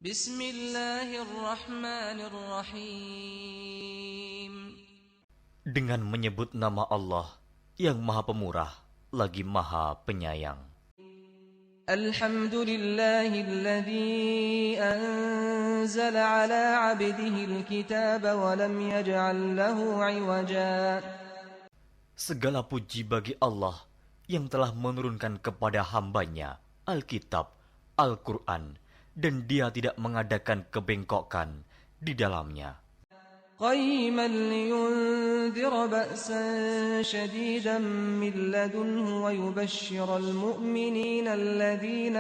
Bismillahirrahmanirrahim. Dengan menyebut nama Allah yang Maha Pemurah lagi Maha Penyayang. Alhamdulillahilladzi anzala ala 'abdihi al-kitaba wa lam yaj'al lahu 'iwaja. Segala puji bagi Allah yang telah menurunkan kepada hambanya Alkitab, Al-Quran, dan dia tidak mengadakan kebengkokan di dalamnya. قيما لينذر بأسا شديدا من لدنه ويبشر المؤمنين الذين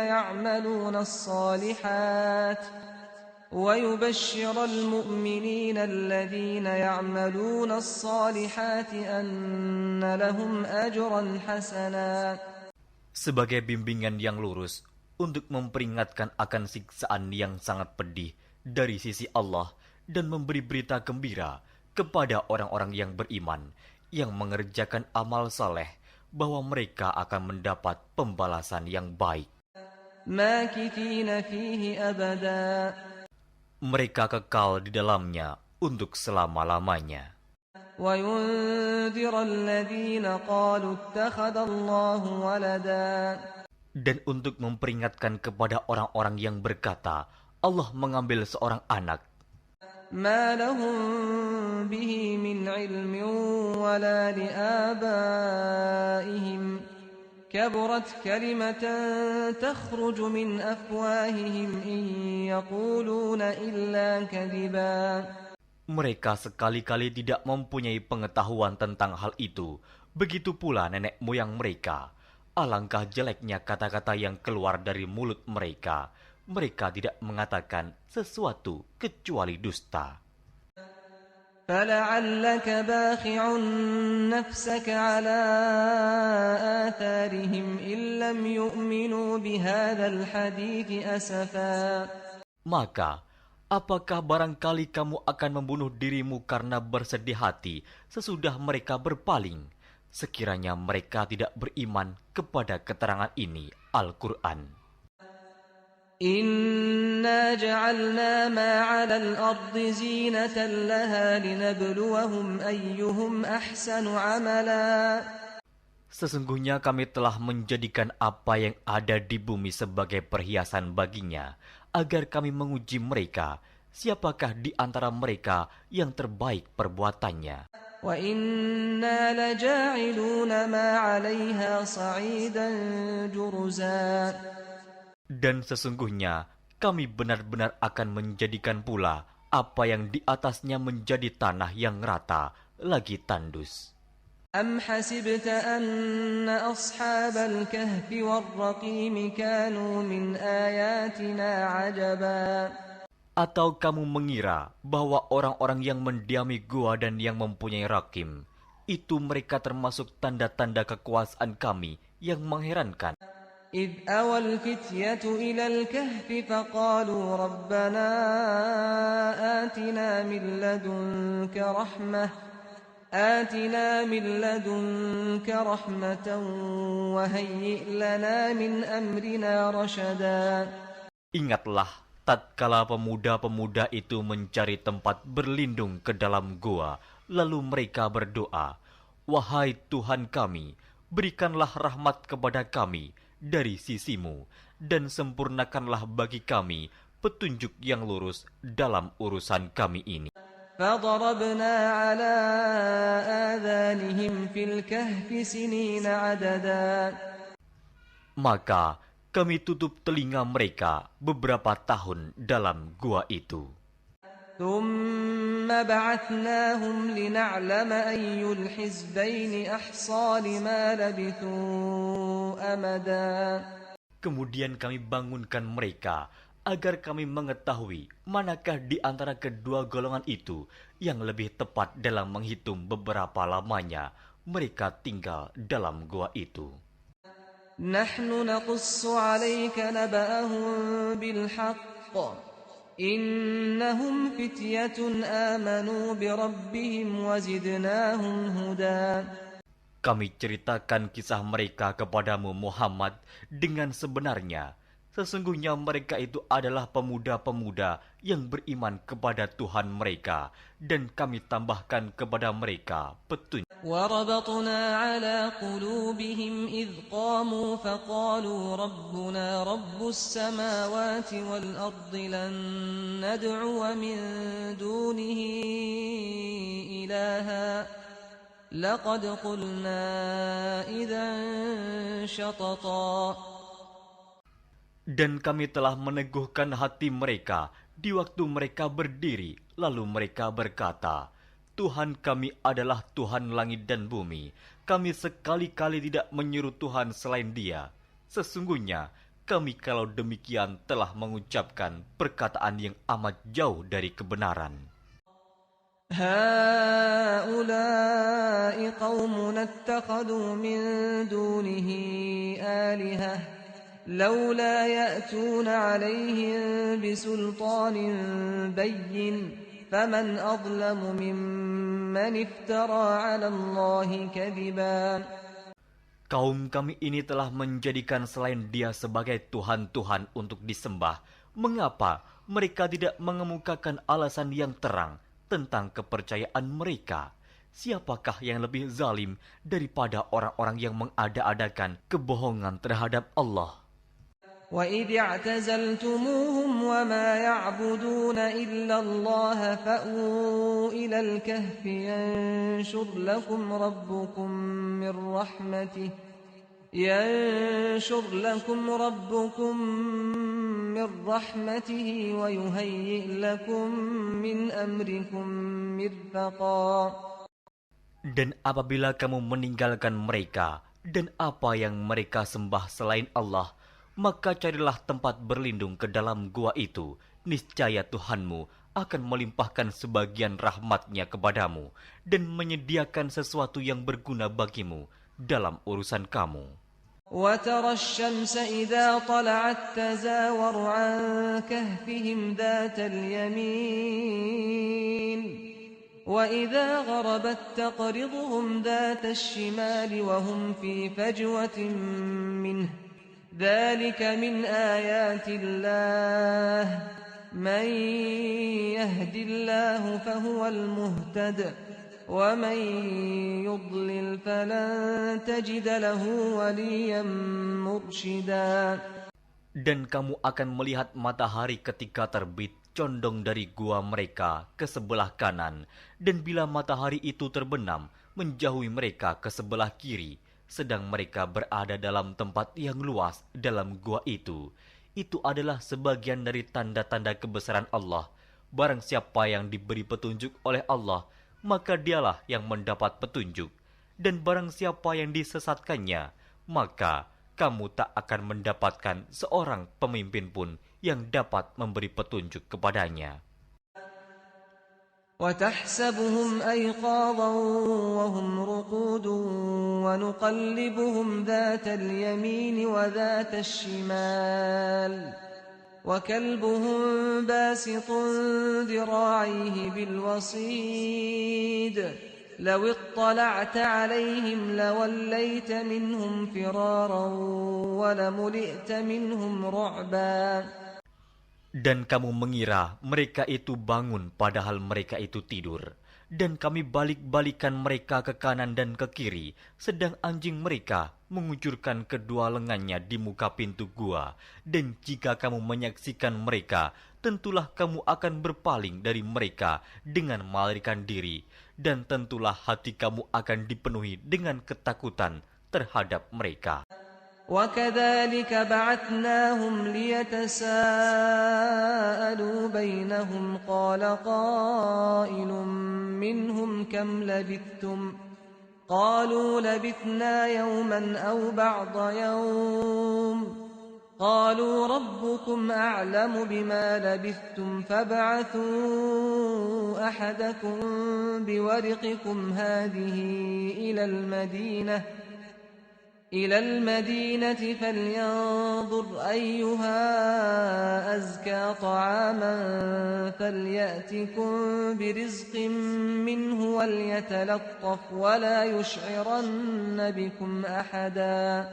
يعملون الصالحات أن لهم أجرا حسنا. Sebagai bimbingan yang lurus untuk memperingatkan akan siksaan yang sangat pedih dari sisi Allah dan memberi berita gembira kepada orang-orang yang beriman yang mengerjakan amal saleh bahwa mereka akan mendapat pembalasan yang baik. ماكثين فيه أبدا. Mereka kekal di dalamnya untuk selama-lamanya. وينذر الذين قالوا اتخذ الله ولدا. Dan untuk memperingatkan kepada orang-orang yang berkata, Allah mengambil seorang anak. ما لهم به من علم ولا لآبائهم كبرت كلمة تخرج من أفواههم إن يقولون إلا كذبا. Mereka sekali-kali tidak mempunyai pengetahuan tentang hal itu. Begitu pula nenek moyang mereka. Alangkah jeleknya kata-kata yang keluar dari mulut mereka. Mereka tidak mengatakan sesuatu kecuali dusta. فَلَعَلَّكَ بَاخِعٌ نَفْسَكَ عَلَى آثَارِهِمْ إِن لَّمْ يُؤْمِنُوا بِهَذَا الْحَدِيثِ أَسَفًا. Maka, apakah barangkali kamu akan membunuh dirimu karena bersedih hati sesudah mereka berpaling, sekiranya mereka tidak beriman kepada keterangan ini, Al-Quran. إِنَّا جَعَلْنَا مَا عَلَى الْأَرْضِ زِينَةً لَهَا لِنَبْلُوَهُمْ أَيُّهُمْ أَحْسَنُ عَمَلًا. Sesungguhnya kami telah menjadikan apa yang ada di bumi sebagai perhiasan baginya, agar kami menguji mereka, siapakah di antara mereka yang terbaik perbuatannya. وَإِنَّا لَجَاعِلُونَ مَا عَلَيْهَا صَعِيدًا جُرُزًا. Dan sesungguhnya kami benar-benar akan menjadikan pula apa yang di atasnya menjadi tanah yang rata lagi tandus. أَمْ حَسِبْتَ أَنَّ أَصْحَابَ الْكَهْفِ وَالرَّقِيمِ كَانُوا مِنْ آيَاتِنَا عَجَبًا. Atau kamu mengira bahwa orang-orang yang mendiami gua dan yang mempunyai rakim, itu mereka termasuk tanda-tanda kekuasaan kami yang mengherankan. إِذْ أَوَى الْفِتْيَةُ إِلَى الْكَهْفِ فَقَالُوا رَبَّنَا آتِنَا مِن لَّدُنكَ رَحْمَةً وَهَيِّئْ لَنَا مِنْ أَمْرِنَا رَشَدًا. Ingatlah tatkala pemuda-pemuda itu mencari tempat berlindung ke dalam gua, lalu mereka berdoa, "Wahai Tuhan kami, berikanlah rahmat kepada kami dari sisimu, dan sempurnakanlah bagi kami petunjuk yang lurus dalam urusan kami ini." فَضَرَبْنَا عَلَى آذَانِهِمْ فِي الْكَهْفِ سِنِينَ عَدَدًا. Maka kami tutup telinga mereka beberapa tahun dalam gua itu. ثُمَّ بَعَثْنَاهُمْ لِنَعْلَمَ أَيُّ الْحِزْبَيْنِ أَحْصَىٰ لِمَا لَبِثُوا أَمَدًا. Kemudian kami bangunkan mereka agar kami mengetahui manakah di antara kedua golongan itu yang lebih tepat dalam menghitung beberapa lamanya mereka tinggal dalam gua itu. نَحْنُ نَقُصُّ عَلَيْكَ نَبَأَهُم بِالْحَقِّ إِنَّهُمْ فِتْيَةٌ آمَنُوا بِرَبِّهِمْ وَزِدْنَاهُمْ هُدًى. Kami ceritakan kisah mereka kepadamu Muhammad dengan sebenarnya. Sesungguhnya mereka itu adalah pemuda-pemuda yang beriman kepada Tuhan mereka, dan kami tambahkan kepada mereka petunjuk. وَرَبَطْنَا عَلَى قُلُوبِهِمْ إِذْ قَامُوا فَقَالُوا رَبُّنَا رَبُّ السَّمَاوَاتِ وَالْأَرْضِ لَن نَّدْعُوَ مِن دُونِهِ إِلَٰهًا لَّقَدْ قُلْنَا إِذًا شَطَطًا. Dan kami telah meneguhkan hati mereka di waktu mereka berdiri, lalu mereka berkata, Tuhan kami adalah Tuhan langit dan bumi. Kami sekali-kali tidak menyeru Tuhan selain Dia. Sesungguhnya kami kalau demikian telah mengucapkan perkataan yang amat jauh dari kebenaran. هَٰؤُلَاءِ قَوْمُنَا اتَّخَذُوا مِن دُونِهِ آلِهَةً لَّوْلَا يَأْتُونَ عَلَيْهِم بِسُلْطَانٍ بَيِّنٍ فَمَنْ أَظْلَمُ مِمَّنِ افْتَرَىٰ عَلَى اللَّهِ كَذِبًا. Kaum kami ini telah menjadikan selain Dia sebagai Tuhan-Tuhan untuk disembah. Mengapa mereka tidak mengemukakan alasan yang terang tentang kepercayaan mereka? Siapakah yang lebih zalim daripada orang-orang yang mengada-adakan kebohongan terhadap Allah? وَإِذِ اعْتَزَلْتُمُوهُمْ وَمَا يَعْبُدُونَ إِلَّا اللَّهَ فَأْوُوا إِلَى الْكَهْفِ يَنشُرْ لَكُمْ رَبُّكُم مِّن رَّحْمَتِهِ وَيُهَيِّئْ لَكُم مِّنْ أَمْرِكُم مِّرْفَقًا. Dan apabila kamu meninggalkan mereka dan apa yang mereka sembah selain Allah, maka carilah tempat berlindung ke dalam gua itu. Niscaya Tuhanmu akan melimpahkan sebagian rahmat-Nya kepadamu dan menyediakan sesuatu yang berguna bagimu dalam urusan kamu. وَتَرَى الشَّمْسَ إِذَا طَلَعَت تَّزَاوَرُ عَن كَهْفِهِمْ ذَاتَ الْيَمِينِ وَإِذَا غَرَبَت تَّقْرِضُهُمْ ذَاتَ الشِّمَالِ وَهُمْ فِي فَجْوَةٍ مِّنْهُ ذَلِكَ مِنْ آيَاتِ اللَّهِ مَن يَهْدِ اللَّهُ فَهُوَ الْمُهْتَدِ وَمَن يُضْلِلْ فَلَن تَجِدَ لَهُ وَلِيًّا مُّرْشِدًا. Dan kamu akan melihat matahari ketika terbit condong dari gua mereka ke sebelah kanan, dan bila matahari itu terbenam menjauhi mereka ke sebelah kiri, sedang mereka berada dalam tempat yang luas dalam gua itu. Itu adalah sebagian dari tanda-tanda kebesaran Allah. Barang siapa yang diberi petunjuk oleh Allah, maka dialah yang mendapat petunjuk. Dan barang siapa yang disesatkannya, maka kamu tak akan mendapatkan seorang pemimpin pun yang dapat memberi petunjuk kepadanya. وَتَحْسَبُهُمْ أَيْقَاظًا وَهُمْ رُقُودٌ وَنُقَلِّبُهُمْ ذَاتَ الْيَمِينِ وَذَاتَ الشِّمَالِ وَكَلْبُهُم بَاسِطٌ ذِرَاعَيْهِ بِالْوَصِيدِ لَوِ اطَّلَعْتَ عَلَيْهِمْ لَوَلَّيْتَ مِنْهُمْ فِرَارًا وَلَمُلِئْتَ مِنْهُمْ رُعْبًا. Dan kamu mengira mereka itu bangun padahal mereka itu tidur. Dan kami balik-balikan mereka ke kanan dan ke kiri, sedang anjing mereka mengucurkan kedua lengannya di muka pintu gua. Dan jika kamu menyaksikan mereka, tentulah kamu akan berpaling dari mereka dengan melarikan diri. Dan tentulah hati kamu akan dipenuhi dengan ketakutan terhadap mereka. وَكَذَلِكَ بَعَثْنَاهُمْ لِيَتَسَاءَلُوا بَيْنَهُمْ قَالَ قَائِلٌ مِّنْهُمْ كَمْ لَبِثْتُمْ قَالُوا لَبِثْنَا يَوْمًا أَوْ بَعْضَ يَوْمٍ قَالُوا رَبُّكُمْ أَعْلَمُ بِمَا لَبِثْتُمْ فَابْعَثُوا أَحَدَكُمْ بِوَرِقِكُمْ هَٰذِهِ إلى المدينة فلينظر أيها أزكى طعاما فليأتكم برزق منه وليتلطف ولا يشعرن بكم أحدا.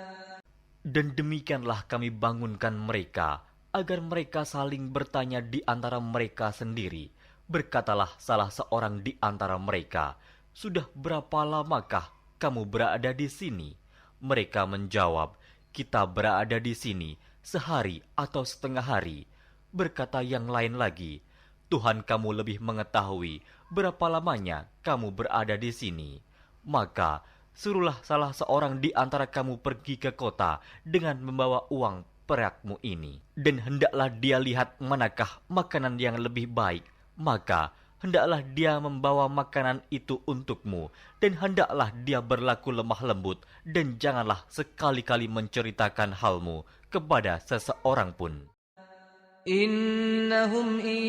Dan demikianlah kami bangunkan mereka, agar mereka saling bertanya di antara mereka sendiri. Berkatalah salah seorang di antara mereka, "Sudah berapa lamakah kamu berada di sini?" Mereka menjawab, "Kita berada di sini sehari atau setengah hari." Berkata yang lain lagi, "Tuhan kamu lebih mengetahui berapa lamanya kamu berada di sini. Maka suruhlah salah seorang di antara kamu pergi ke kota dengan membawa uang perakmu ini. Dan hendaklah dia lihat manakah makanan yang lebih baik. Maka hendaklah dia membawa makanan itu untukmu. Dan hendaklah dia berlaku lemah lembut. Dan janganlah sekali-kali menceritakan halmu kepada seseorang pun. إنهم إن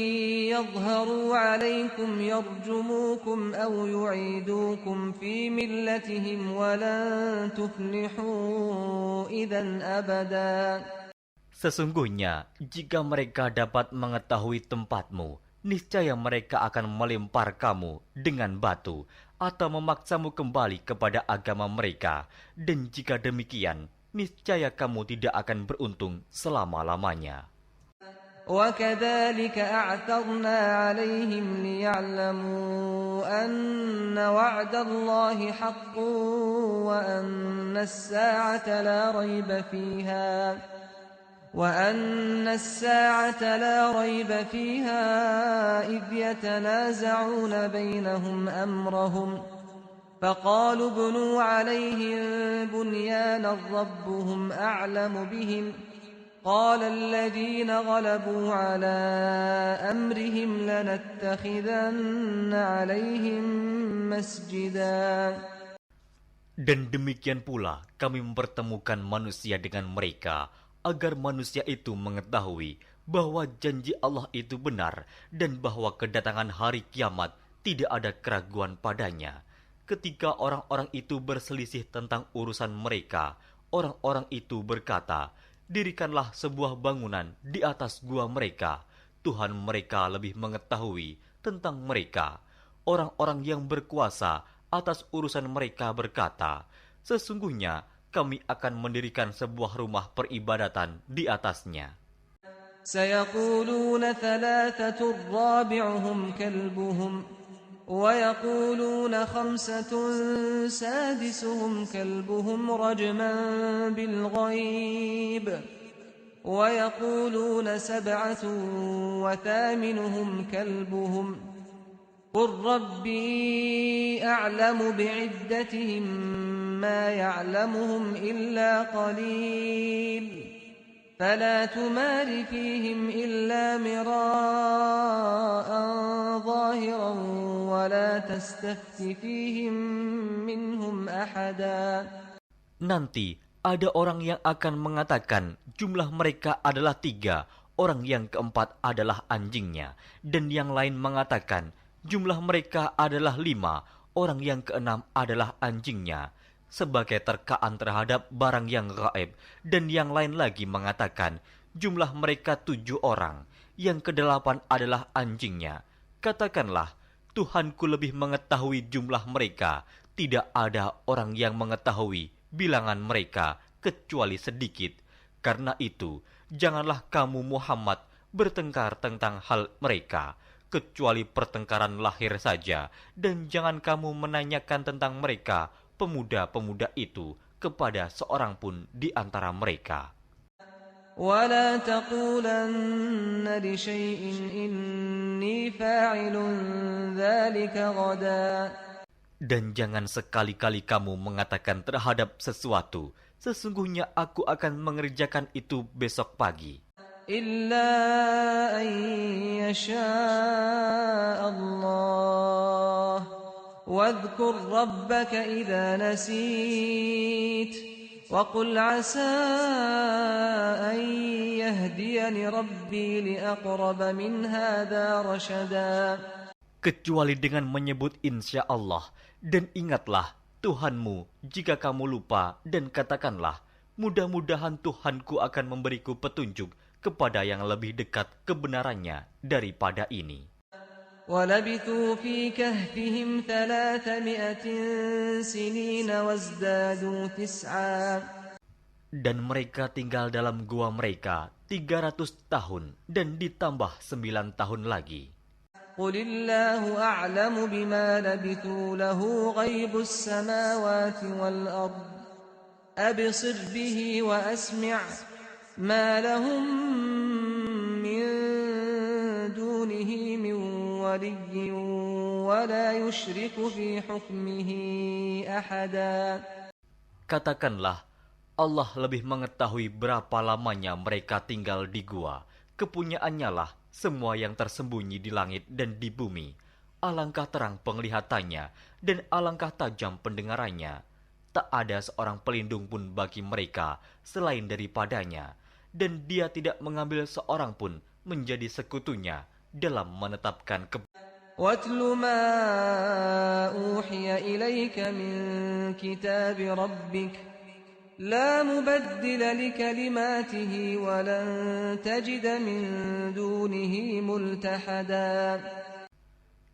يظهروا عليكم يرجموكم أو يعيدوكم في ملتهم ولن تفلحوا إذا أبدا. Sesungguhnya, jika mereka dapat mengetahui tempatmu, niscaya mereka akan melempar kamu dengan batu atau memaksamu kembali kepada agama mereka. Dan jika demikian, niscaya kamu tidak akan beruntung selama-lamanya. وكذلك أعثرنا عليهم ليعلموا أن وعد الله حق وأن الساعة لا ريب فيها إذ يتنازعون بينهم أمرهم فقالوا ابنوا عليهم بنيانا ربهم أعلم بهم قال الذين غلبوا على أمرهم لنتخذن عليهم مسجدا. Dan demikian pula kami mempertemukan manusia dengan mereka, agar manusia itu mengetahui bahwa janji Allah itu benar dan bahwa kedatangan hari kiamat tidak ada keraguan padanya. Ketika orang-orang itu berselisih tentang urusan mereka, orang-orang itu berkata, "Dirikanlah sebuah bangunan di atas gua mereka. Tuhan mereka lebih mengetahui tentang mereka." Orang-orang yang berkuasa atas urusan mereka berkata, "Sesungguhnya kami akan mendirikan sebuah rumah peribadatan di atasnya." سيقولون ثلاثة رابعهم كلبهم ويقولون خمسة سادسهم كلبهم رجما بالغيب ويقولون سبعة وثامنهم كلبهم قل ربي أعلم بعدتهم ما يعلمهم إلا قليل فلا تمار فيهم إلا مراء ظاهرا ولا تستفت فيهم منهم أحدا. Nanti ada orang yang akan mengatakan jumlah mereka adalah 3, orang yang keempat adalah anjingnya, dan yang lain mengatakan jumlah mereka adalah 5, orang yang keenam adalah anjingnya, sebagai terkaan terhadap barang yang gaib. Dan yang lain lagi mengatakan jumlah mereka 7 orang, yang ke-8 adalah anjingnya. Katakanlah, Tuhanku lebih mengetahui jumlah mereka. Tidak ada orang yang mengetahui bilangan mereka kecuali sedikit. Karena itu, janganlah kamu Muhammad bertengkar tentang hal mereka, kecuali pertengkaran lahir saja, dan jangan kamu menanyakan tentang mereka, pemuda-pemuda itu, kepada seorang pun di antara mereka. ولا تقولن لشيء إني فاعل ذلك غدا. Dan jangan sekali-kali kamu mengatakan terhadap sesuatu, "Sesungguhnya aku akan mengerjakan itu besok pagi." إلا أن يشاء الله واذكر ربك إذا نسيت وقل عسى أن يهديني ربي لأقرب من هذا رشدا. Kecuali dengan menyebut insya Allah, dan ingatlah Tuhanmu jika kamu lupa, dan katakanlah, mudah-mudahan Tuhanku akan memberiku petunjuk kepada yang lebih dekat kebenarannya daripada ini. وَلَبِثُوا فِي كَهْفِهِمْ 300 سِنِينَ وَازْدَادُوا 9. Dan mereka tinggal dalam gua mereka 300 tahun dan ditambah 9 tahun lagi. قل الله أعلم بما لبثوا له غيب السماوات والأرض أبصر به وأسمع ما لهم من دونه من ولي ولا يشرك في حكمه أحدا. Katakanlah, Allah lebih mengetahui berapa lamanya mereka tinggal di gua. Kepunyaannya lah semua yang tersembunyi di langit dan di bumi. Alangkah terang penglihatannya dan alangkah tajam pendengarannya. Tak ada seorang pelindung pun bagi mereka selain daripadanya. Dan dia tidak mengambil seorang pun menjadi sekutunya dalam menetapkan وَاتْلُ مَا أُوحِيَ إِلَيْكَ مِنْ كِتَابِ رَبِّكَ لَا مُبَدِّلَ لِكَلِمَاتِهِ وَلَنْ تَجِدَ مِنْ دُونِهِ مُلْتَحَدًا.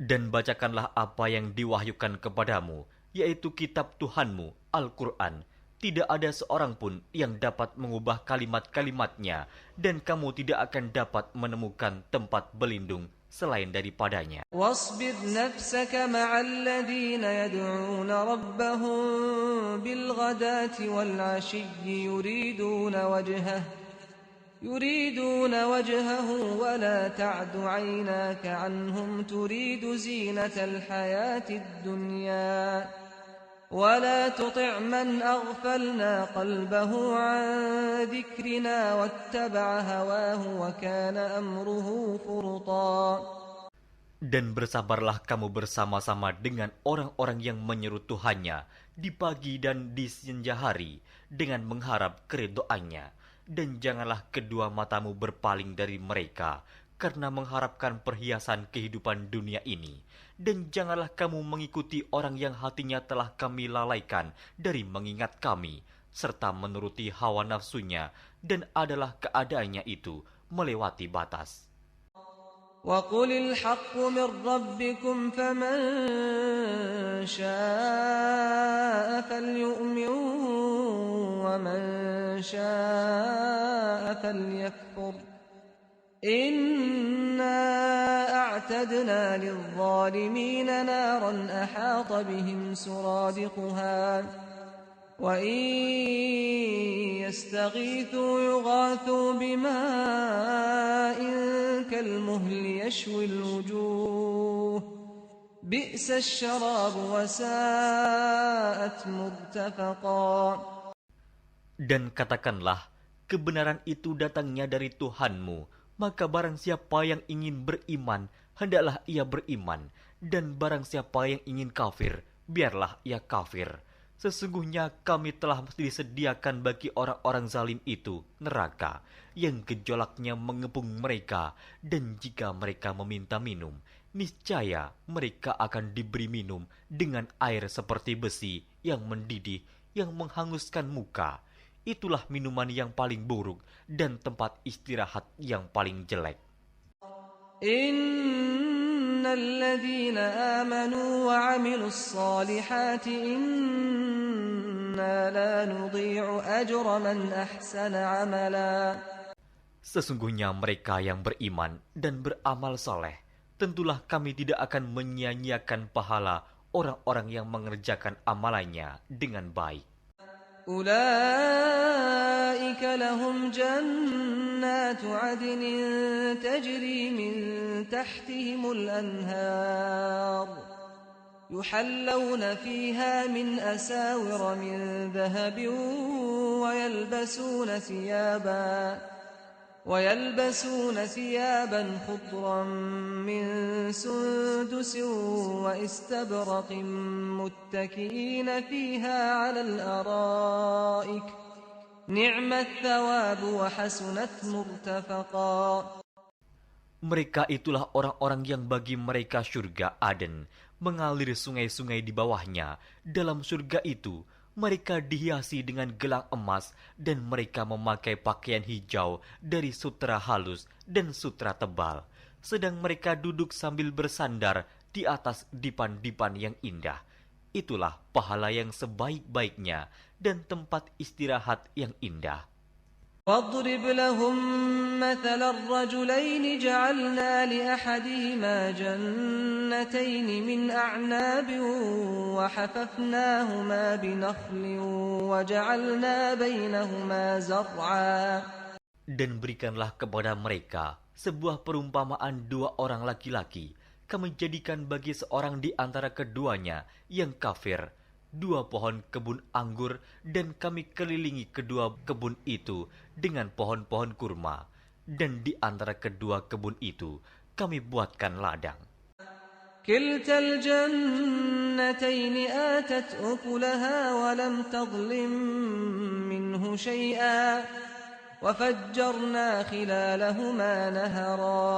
Dan bacakanlah apa yang diwahyukan kepadamu, yaitu kitab Tuhanmu, Al-Quran. Tidak ada seorang pun yang dapat mengubah kalimat-kalimatnya, dan kamu tidak akan dapat menemukan tempat berlindung selain daripadanya. واصبر نفسك مع الذين يدعون ربهم بالغداة والعشي يريدون وجهه ولا تعد عيناك عنهم تريد زينة الحياة الدنيا ولا تطع من أغفلنا قلبه عن ذكرنا واتبع هواه وكان أمره فرطا. Dan bersabarlah kamu bersama-sama dengan orang-orang yang menyeru Tuhannya di pagi dan di senja hari dengan mengharap keridhoannya. Dan janganlah kedua matamu berpaling dari mereka karena mengharapkan perhiasan kehidupan dunia ini. Dan janganlah kamu mengikuti orang yang hatinya telah kami lalaikan dari mengingat kami, serta menuruti hawa nafsunya, dan adalah keadaannya itu melewati batas. وَقُلِ الْحَقُّ مِنْ رَبِّكُمْ فَمَنْ شَاءَ فَلْيُؤْمِنْ وَمَنْ شَاءَ فَلْيَكْفُرْ إِنَّا أَعْتَدْنَا لِلظَّالِمِينَ نَارًا أَحَاطَ بِهِمْ سُرَادِقُهَا وَإِنْ يَسْتَغِيثُوا يُغَاثُوا بِمَاءٍ كَالْمُهْلِ يَشْوِي الْوُجُوهَ بِئْسَ الشَّرَابُ وَسَاءَتْ مُرْتَفَقًا. Dan katakanlah, kebenaran itu datangnya dari Tuhanmu, maka barang siapa yang ingin beriman, hendaklah ia beriman, dan barang siapa yang ingin kafir, biarlah ia kafir. Sesungguhnya kami telah disediakan bagi orang-orang zalim itu neraka, yang gejolaknya mengepung mereka, dan jika mereka meminta minum, niscaya mereka akan diberi minum dengan air seperti besi yang mendidih, yang menghanguskan muka. Itulah minuman yang paling buruk dan tempat istirahat yang paling jelek. الذين آمنوا وعملوا الصالحات إنا لا نضيع أجر من أحسن عملا. Sesungguhnya mereka yang beriman dan beramal soleh, tentulah kami tidak akan menyia-nyiakan pahala orang-orang yang mengerjakan amalannya dengan baik. أولئك لهم جنات عدن تجري من تحتهم الأنهار يحلون فيها من أساور من ذهب ويلبسون ثيابا خضرا من سندس واستبرق متكئين فيها على الأرائك نعم الثواب وحسنت مرتفقا. Mereka itulah orang-orang yang bagi mereka surga Aden, mengalir sungai-sungai di bawahnya. Dalam surga itu mereka dihiasi dengan gelang emas dan mereka memakai pakaian hijau dari sutra halus dan sutra tebal. Sedang mereka duduk sambil bersandar di atas dipan-dipan yang indah. itulah pahala yang sebaik-baiknya dan tempat istirahat yang indah. واضرب لهم مثل الرجلين جعلنا لأحدهما جنتين من أعناب وحففناهما بنخل وجعلنا بينهما زرعا. Dan berikanlah kepada mereka sebuah perumpamaan dua orang laki-laki. Kami jadikan bagi seorang di antara keduanya yang kafir dua pohon kebun anggur, dan kami kelilingi kedua kebun itu dengan pohon-pohon kurma. Dan di antara kedua kebun itu kami buatkan ladang. كلتا الجنتين آتت أكلها ولم تظلم منه شيئا وفجرنا خلالهما نهرا.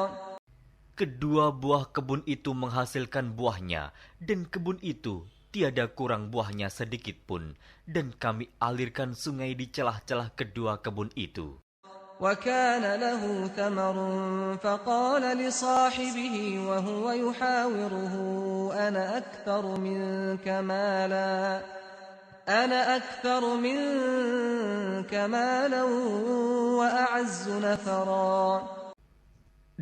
Kedua buah kebun itu menghasilkan buahnya, dan kebun itu tiada kurang buahnya sedikit pun, dan kami alirkan sungai di celah-celah kedua kebun itu. وكان له ثمر فقال لصاحبه وهو يحاوره أنا أكثر منك مالا وأعز نفرا.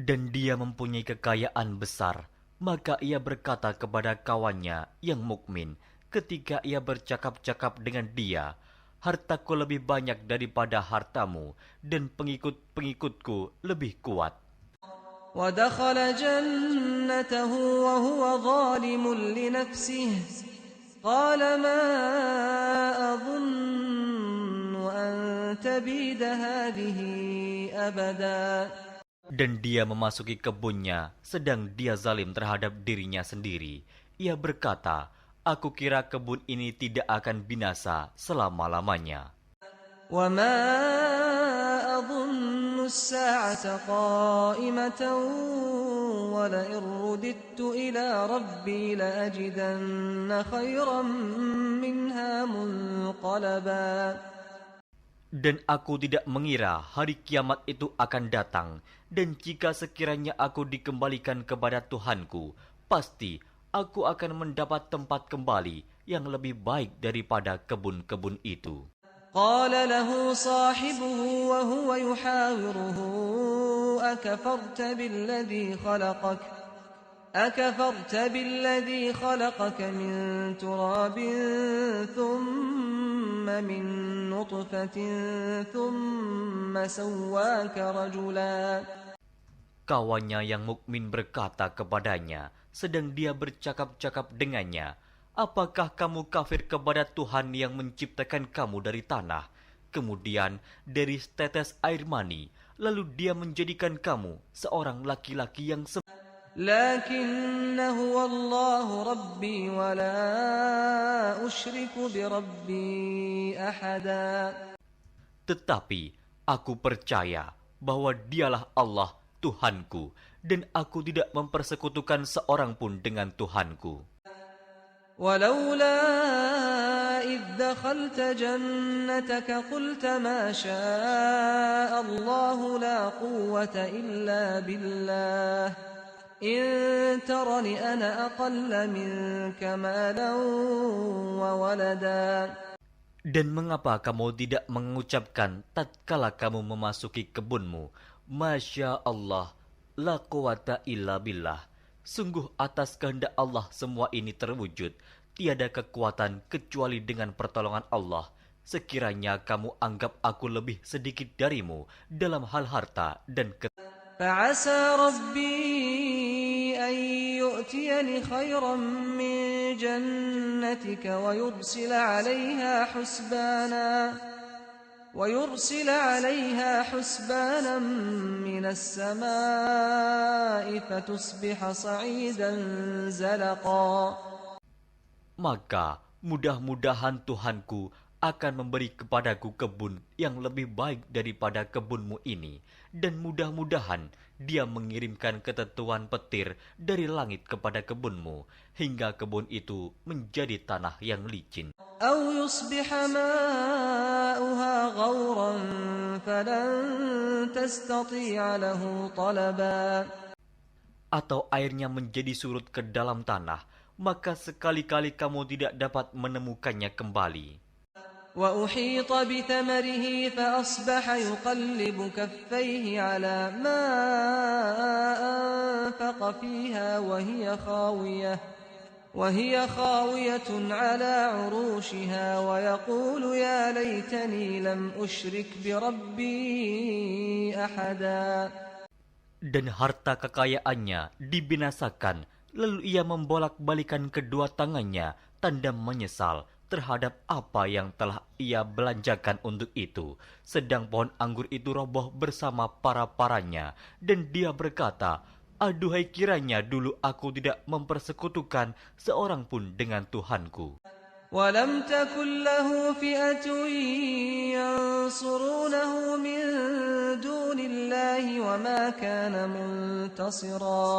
Dan dia mempunyai kekayaan besar, maka ia berkata kepada kawannya yang mukmin ketika ia bercakap-cakap dengan dia, hartaku lebih banyak daripada hartamu, dan pengikut-pengikutku lebih kuat. ودخل جنته وهو ظالم لنفسه قال ما أظن أن تبيد هذه أبدا. Dan dia memasuki kebunnya, sedang dia zalim terhadap dirinya sendiri. Ia berkata, aku kira kebun ini tidak akan binasa selama-lamanya. وَمَا أَظُنُّ السَّاعَةَ قَائِمَةً وَلَئِن رُّدِدتُّ إِلَى رَبِّي لَأَجِدَنَّ خَيْرًا مِّنْهَا مُنقَلَبًا. Dan aku tidak mengira hari kiamat itu akan datang, dan jika sekiranya aku dikembalikan kepada Tuhanku, pasti aku akan mendapat tempat kembali yang lebih baik daripada kebun-kebun itu. قال له صاحبه وهو يحاوره أكفرت بالذي خلقك من تراب ثم من نطفة ثم سواك رجلا. Kawannya yang mukmin berkata kepadanya, sedang dia bercakap-cakap dengannya, apakah kamu kafir kepada Tuhan yang menciptakan kamu dari tanah, kemudian dari setetes air mani, lalu dia menjadikan kamu seorang laki-laki yang لكن هو الله ربي ولا أشرك بربي أحدا. Tetapi aku percaya bahwa dialah Allah Tuhanku, dan aku tidak mempersekutukan seorang pun dengan Tuhanku. ولولا إذ دخلت جنتك قلت ما شاء الله لا قوة إلا بالله إن ترني أنا أقل منك مالا وولدا. Dan mengapa kamu tidak mengucapkan tatkala kamu memasuki kebunmu, Masya Allah, la quwata illa billah. Sungguh atas kehendak Allah semua ini terwujud, tiada kekuatan kecuali dengan pertolongan Allah. Sekiranya kamu anggap aku lebih sedikit darimu dalam hal harta dan فعسى ربي أن يؤتيني خيرا من جنتك ويرسل عليها حسبانا من السماء فتصبح صعيدا زلقا. Maka mudah-mudahan Tuhanku akan memberi kepadaku kebun yang lebih baik daripada kebunmu ini, dan mudah-mudahan Dia mengirimkan ketentuan petir dari langit kepada kebunmu, hingga kebun itu menjadi tanah yang licin. أو يصبح ماؤها غورا فلن تستطيع له طلبا. Atau airnya menjadi surut ke dalam tanah, maka sekali-kali kamu tidak dapat menemukannya kembali. وأحيط بثمره فأصبح يقلب كفيه على ما أنفق فيها وهي خاوية على عروشها ويقول يا ليتني لم أشرك بربي أحدا. Dan harta kekayaannya dibinasakan, lalu ia membolak-balikan kedua tangannya tanda menyesal terhadap apa yang telah ia belanjakan untuk itu. Sedang pohon anggur itu roboh bersama para-paranya, dan dia berkata, aduhai kiranya dulu aku tidak mempersekutukan seorang pun dengan Tuhanku. وَلَمْ تَكُنْ لَهُ فِئَةٌ يَنْصُرُونَهُ مِنْ دُونِ اللَّهِ وَمَا كَانَ مُنْتَصِرًا.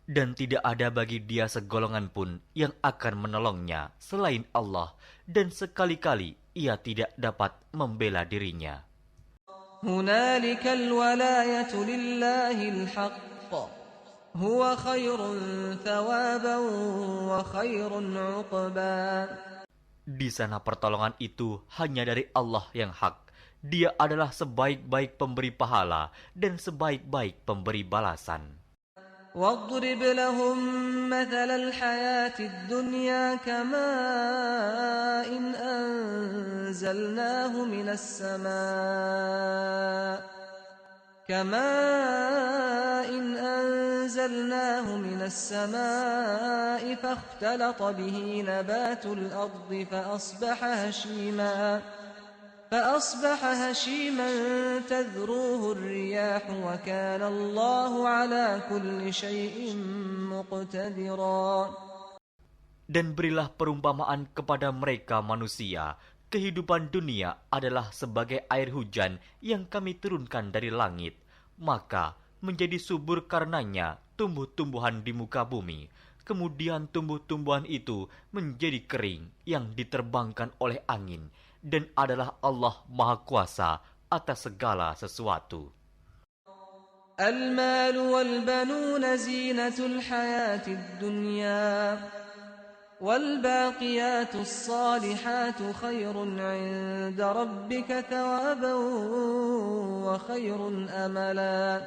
Dan tidak ada bagi dia segolongan pun yang akan menolongnya selain Allah, dan sekali-kali ia tidak dapat membela dirinya. هُنَالِكَ الْوَلَايَةُ لِلَّهِ الْحَقِّ هُوَ خَيْرٌ ثَوَابًا وَخَيْرٌ عُقْبًا. Di sana pertolongan itu hanya dari Allah yang hak. Dia adalah sebaik-baik pemberi pahala dan sebaik-baik pemberi balasan. واضرب لهم مثل الحياة الدنيا كماء أنزلناه من السماء فاختلط به نبات الأرض فأصبح هشيما تذروه الرياح وكان الله على كل شيء مقتدرا. Dan berilah perumpamaan kepada mereka manusia. Kehidupan dunia adalah sebagai air hujan yang kami turunkan dari langit. Maka menjadi subur karenanya tumbuh-tumbuhan di muka bumi. Kemudian tumbuh-tumbuhan itu menjadi kering yang diterbangkan oleh angin. Dan adalah Allah Maha Kuasa atas segala sesuatu. المال والبنون زينة الحياة الدنيا والباقيات الصالحات خير عند ربك ثوابا وخير أملا.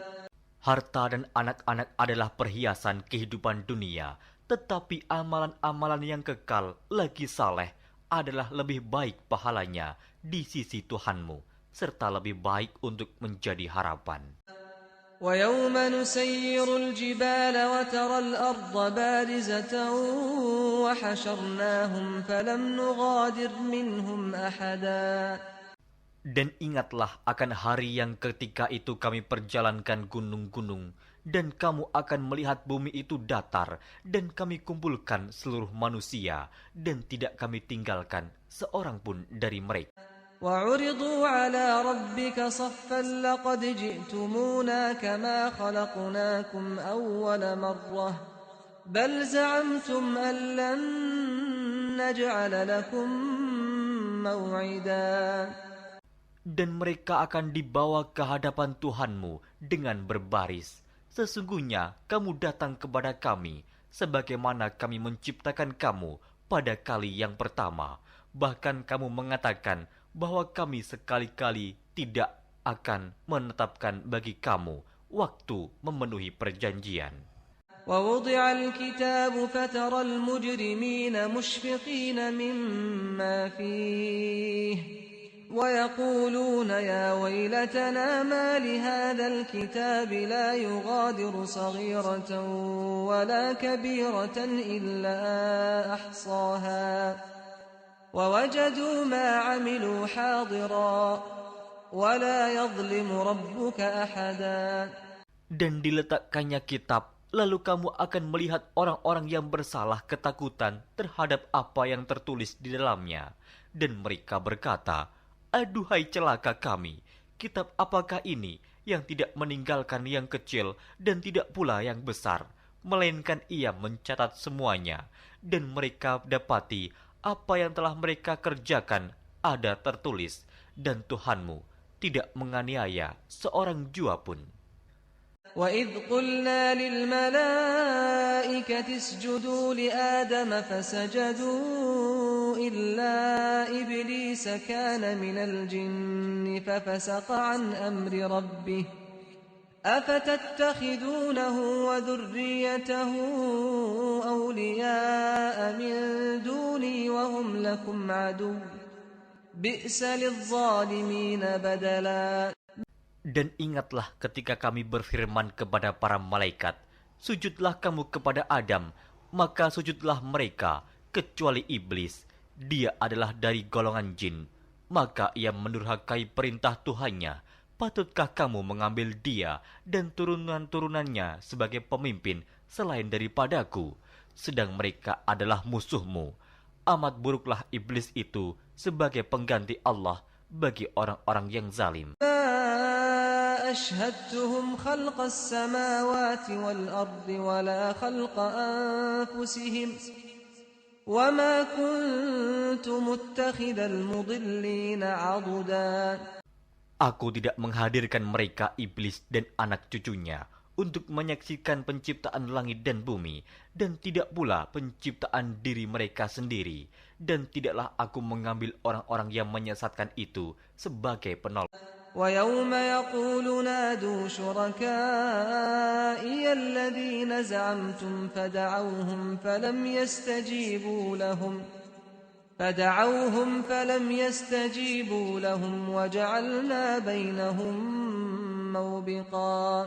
Harta dan anak-anak adalah perhiasan kehidupan dunia, tetapi amalan-amalan yang kekal lagi saleh adalah lebih baik pahalanya di sisi Tuhanmu, serta lebih baik untuk menjadi harapan. وَيَوْمَ نُسَيِّرُ الْجِبَالَ وَتَرَى الْأَرْضَ بَارِزَةً وَحَشَرْنَاهُمْ فَلَمْ نُغَادِرْ مِنْهُمْ أَحَدًا. Dan ingatlah akan hari yang ketika itu kami perjalankan gunung-gunung, dan kamu akan melihat bumi itu datar, dan kami kumpulkan seluruh manusia, dan tidak kami tinggalkan seorang pun dari mereka. وَعُرِضُوا عَلَى رَبِّكَ صَفًّا لَقَدْ جِئْتُمُونَا كَمَا خَلَقْنَاكُمْ أَوَّلَ مَرَّةٍ بَلْ زَعَمْتُمْ أَن لَّن نَّجْعَلَ لَكُم مَّوْعِدًا. Dan mereka akan dibawa ke hadapan Tuhanmu dengan berbaris. Sesungguhnya kamu datang kepada kami, sebagaimana kami menciptakan kamu pada kali yang pertama. Bahkan kamu mengatakan bahwa kami sekali-kali tidak akan menetapkan bagi kamu waktu memenuhi perjanjian. وَوُضِعَ الْكِتَابُ فَتَرَى الْمُجْرِمِينَ مُشْفِقِينَ مِمَّا فِيهِ وَيَقُولُونَ يَا وَيْلَتَنَا مَا لِهَذَا الْكِتَابِ لَا يُغَادِرُ صَغِيرَةً وَلَا كَبِيرَةً إِلَّا أَحْصَاهَا وَوَجَدُوا مَا عَمِلُوا حَاضِرًا وَلَا يَظْلِمُ رَبُّكَ أَحَدًا. Dan diletakkannya kitab, lalu kamu akan melihat orang-orang yang bersalah ketakutan terhadap apa yang tertulis di dalamnya. Dan mereka berkata, aduhai celaka kami, kitab apakah ini yang tidak meninggalkan yang kecil dan tidak pula yang besar, melainkan ia mencatat semuanya, dan mereka dapati apa yang telah mereka kerjakan ada tertulis, dan Tuhanmu tidak menganiaya seorang jua pun. وَإِذْ قُلْنَا لِلْمَلَائِكَةِ الملائكة اسجدوا لآدم فسجدوا إلا إبليس كان من الجن ففسق عن أمر ربه أفتتخذونه وذريته أولياء من دوني وهم لكم عدو بئس للظالمين بدلا. Dan ingatlah ketika kami berfirman kepada para malaikat, sujudlah kamu kepada Adam, maka sujudlah mereka, kecuali iblis. Dia adalah dari golongan jin. Maka ia mendurhakai perintah Tuhannya. Patutkah kamu mengambil dia dan turunan-turunannya sebagai pemimpin selain daripadaku? Sedang mereka adalah musuhmu. Amat buruklah iblis itu sebagai pengganti Allah bagi orang-orang yang zalim. أشهدتهم خلق السماوات والأرض ولا خلق أنفسهم وما كنت متخذ المضلين عضدا. Aku tidak menghadirkan mereka iblis dan anak cucunya untuk menyaksikan penciptaan langit dan bumi, dan tidak pula penciptaan diri mereka sendiri, dan tidaklah aku mengambil orang-orang yang menyesatkan itu sebagai penolong. وَيَوْمَ يَقُولُ نَادُوا شُرَكَائِيَ الَّذِينَ زَعَمْتُمْ فَدَعَوْهُمْ فَلَمْ يَسْتَجِيبُوا لَهُمْ وَجَعَلْنَا بَيْنَهُمْ مَوْبِقًا.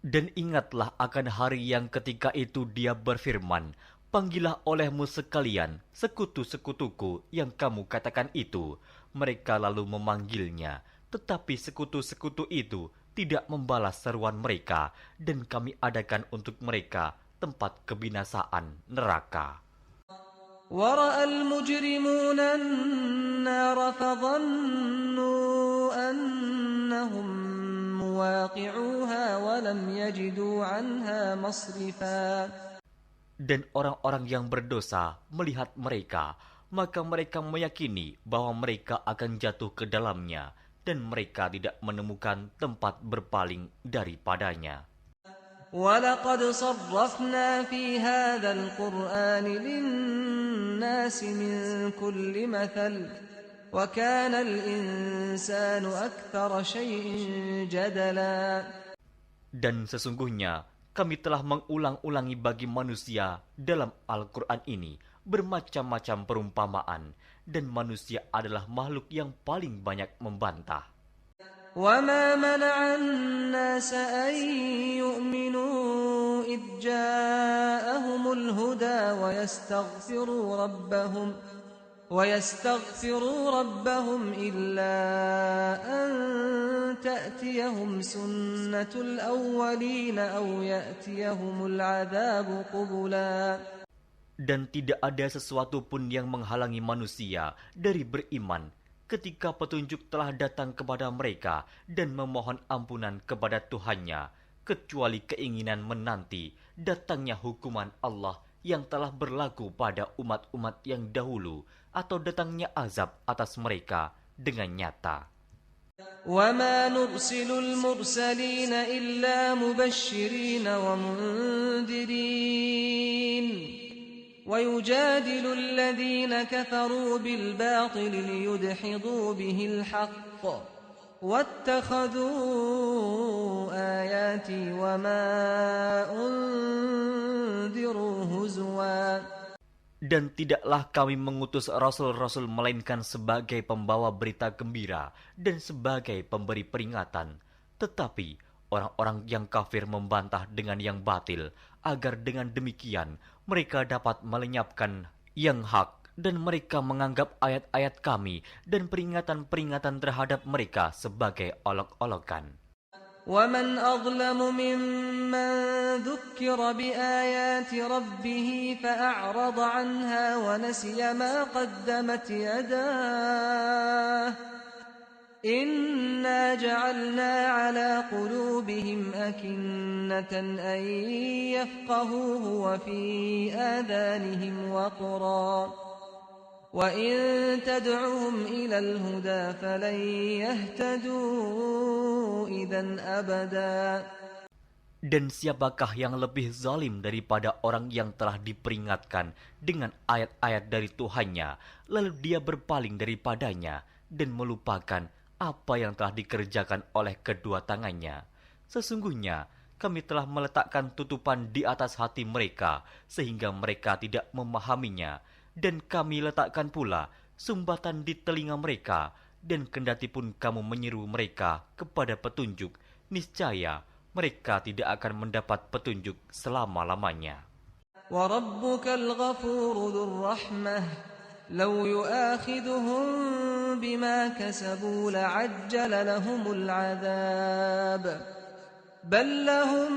Dan ingatlah akan hari yang ketika itu dia berfirman, panggillah olehmu sekalian sekutu-sekutuku yang kamu katakan itu. Mereka lalu memanggilnya, tetapi sekutu-sekutu itu tidak membalas seruan mereka, dan kami adakan untuk mereka tempat kebinasaan neraka. وَرَأَى الْمُجْرِمُونَ النَّارَ فَظَنُّوا أَنَّهُمْ مُوَاقِعُوهَا وَلَمْ يَجِدُوا عَنْهَا مَصْرِفًا. Dan orang-orang yang berdosa melihat mereka, maka mereka meyakini bahwa mereka akan jatuh ke dalamnya, dan mereka tidak menemukan tempat berpaling daripadanya. وَلَقَدْ صَرَّفْنَا فِي هَذَا الْقُرْآنِ لِلنَّاسِ مِنْ كُلِّ مَثَلٍ وَكَانَ الْإِنسَانُ أَكْثَرَ شَيْءٍ جَدَلًا. Dan sesungguhnya kami telah mengulang-ulangi bagi manusia dalam Al-Quran ini bermacam-macam perumpamaan, dan manusia adalah makhluk yang paling banyak membantah. وَمَا مَنَعَ النَّاسَ أَن يُؤْمِنُوا إِذْ جَاءَهُمُ الْهُدَى وَيَسْتَغْفِرُوا رَبَّهُمْ إِلَّا أَن تَأْتِيَهُمْ سُنَّةُ الْأَوَّلِينَ أَوْ يَأْتِيَهُمُ الْعَذَابُ قُبُلًا. Dan tidak ada sesuatu pun yang menghalangi manusia dari beriman ketika petunjuk telah datang kepada mereka dan memohon ampunan kepada Tuhannya, kecuali keinginan menanti datangnya hukuman Allah yang telah berlaku pada umat-umat yang dahulu, atau datangnya azab atas mereka dengan nyata. وَمَا نُرْسِلُ الْمُرْسَلِينَ إِلَّا مُبَشِّرِينَ وَمُنذِرِينَ وَيُجَادِلُ الَّذِينَ كَفَرُوا بِالْبَاطِلِ لِيُدْحِضُوا بِهِ الْحَقَّ وَاتَّخَذُوا آيَاتِي وَمَا أُنذِرُوا هُزُوًا. Dan tidaklah kami mengutus rasul-rasul melainkan sebagai pembawa berita gembira dan sebagai pemberi peringatan. Tetapi orang-orang yang kafir membantah dengan yang batil, agar dengan demikian mereka dapat melenyapkan yang hak, dan mereka menganggap ayat-ayat kami dan peringatan-peringatan terhadap mereka sebagai olok-olokan. وَمَنْ أَظْلَمُ مِمَّنْ ذُكِّرَ بِآيَاتِ رَبِّهِ فَأَعْرَضَ عَنْهَا وَنَسِيَ مَا قَدَّمَتْ يَدَاهُ إِنَّا جَعَلْنَا عَلَى قُلُوبِهِمْ أَكِنَّةً أَنْ يَفْقَهُوهُ وَفِي آذَانِهِمْ وَقْرًا وَإِن تَدْعُهُمْ إِلَى الْهُدَى فَلَنْ يَهْتَدُوا إِذًا أَبَدًا. Dan siapakah yang lebih zalim daripada orang yang telah diperingatkan dengan ayat-ayat dari Tuhannya, lalu dia berpaling daripadanya dan melupakan apa yang telah dikerjakan oleh kedua tangannya. Sesungguhnya kami telah meletakkan tutupan di atas hati mereka sehingga mereka tidak memahaminya, dan kami letakkan pula sumbatan di telinga mereka, dan kendatipun kamu menyeru mereka kepada petunjuk, niscaya mereka tidak akan mendapat petunjuk selama-lamanya. وَرَبُّكَ الْغَفُورُ ذُو الرَّحْمَةِ لَوْ يُؤَاخِذُهُم بِمَا كَسَبُوا لَعَجَّلَ لَهُمُ الْعَذَابَ بَل لَّهُم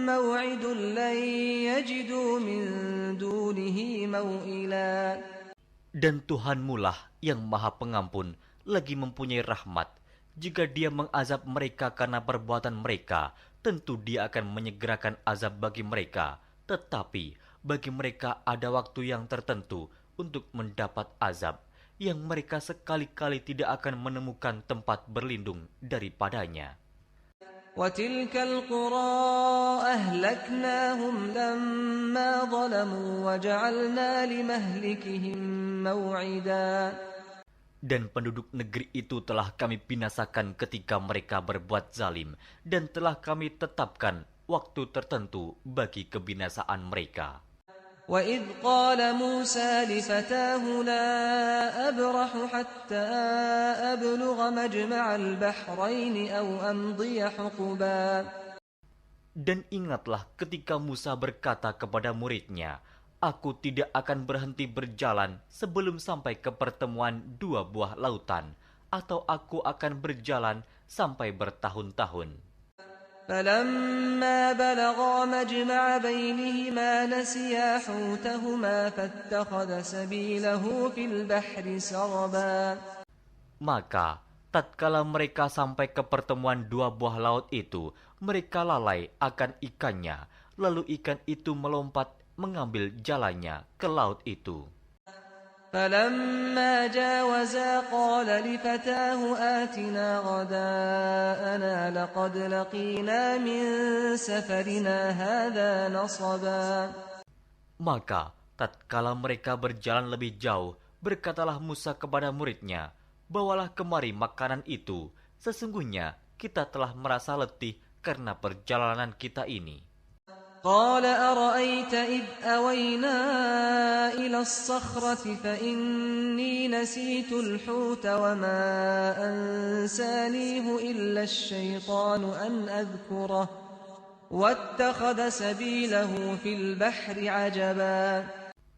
مَّوْعِدٌ لَّن يَجِدُوا مِن دُونِهِ مَوْئِلًا. Dan Tuhanmulah yang Maha Pengampun, lagi mempunyai rahmat. Jika Dia mengazab mereka karena perbuatan mereka, tentu Dia akan menyegerakan azab bagi mereka. Tetapi bagi mereka ada waktu yang tertentu untuk mendapat azab, yang mereka sekali-kali tidak akan menemukan tempat berlindung daripadanya. وَتِلْكَ الْقُرَىٰ أَهْلَكْنَاهُمْ لَمَّا ظَلَمُوا وَجَعَلْنَا لِمَهْلِكِهِم مَّوْعِدًا. Dan penduduk negeri itu telah kami binasakan ketika mereka berbuat zalim, dan telah kami tetapkan waktu tertentu bagi kebinasaan mereka. وَإِذْ قَالَ مُوسَىٰ لِفَتَاهُ لَا أَبْرَحُ حَتَّىٰ أَبْلُغَ مَجْمَعَ الْبَحْرَيْنِ أَوْ أَمْضِيَ حُقُبًا. Dan ingatlah ketika Musa berkata kepada muridnya, Aku tidak akan berhenti berjalan sebelum sampai ke pertemuan dua buah lautan, atau aku akan berjalan sampai bertahun-tahun. فَلَمَّا بَلَغَا مَجْمَعَ بَيْنِهِمَا نَسِيَا حُوتَهُمَا فَاتَّخَذَ سَبِيلَهُ فِي الْبَحْرِ سَرَبًا. Maka, tatkala mereka sampai ke pertemuan dua buah laut itu, mereka lalai akan ikannya, lalu ikan itu melompat mengambil jalannya ke laut itu. فَلَمَّا جَاوَزَا قَالَ لِفَتَاهُ آتِنَا غَدَاءَنَا لَقَدْ لَقِينَا مِن سَفَرِنَا هَٰذَا نَصَبًا. Maka, tatkala mereka berjalan lebih jauh, berkatalah Musa kepada muridnya, Bawalah kemari makanan itu, sesungguhnya kita telah merasa letih karena perjalanan kita ini. قَالَ أَرَأَيْتَ إِذْ أَوَيْنَا إِلَى الصَّخْرَةِ فَإِنِّي نَسِيتُ الْحُوتَ وَمَا أَنسَانِيهُ إِلَّا الشَّيْطَانُ أَنْ أَذْكُرَهُ وَاتَّخَذَ سَبِيلَهُ فِي الْبَحْرِ عَجَبًا.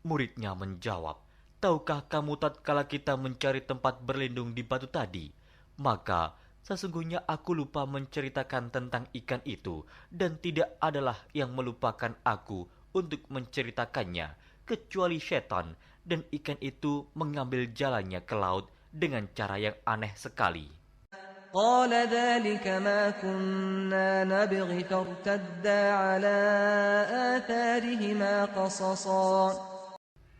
Muridnya menjawab, Tahukah kamu tatkala kita mencari tempat berlindung di batu tadi? Maka, sesungguhnya aku lupa menceritakan tentang ikan itu, dan tidak adalah yang melupakan aku untuk menceritakannya, kecuali setan, dan ikan itu mengambil jalannya ke laut dengan cara yang aneh sekali. قَالَ ذَلِكَ مَا كُنَّا نَبْغِ فَارْتَدَّا عَلَىٰ آثَارِهِمَا قَصَصًا.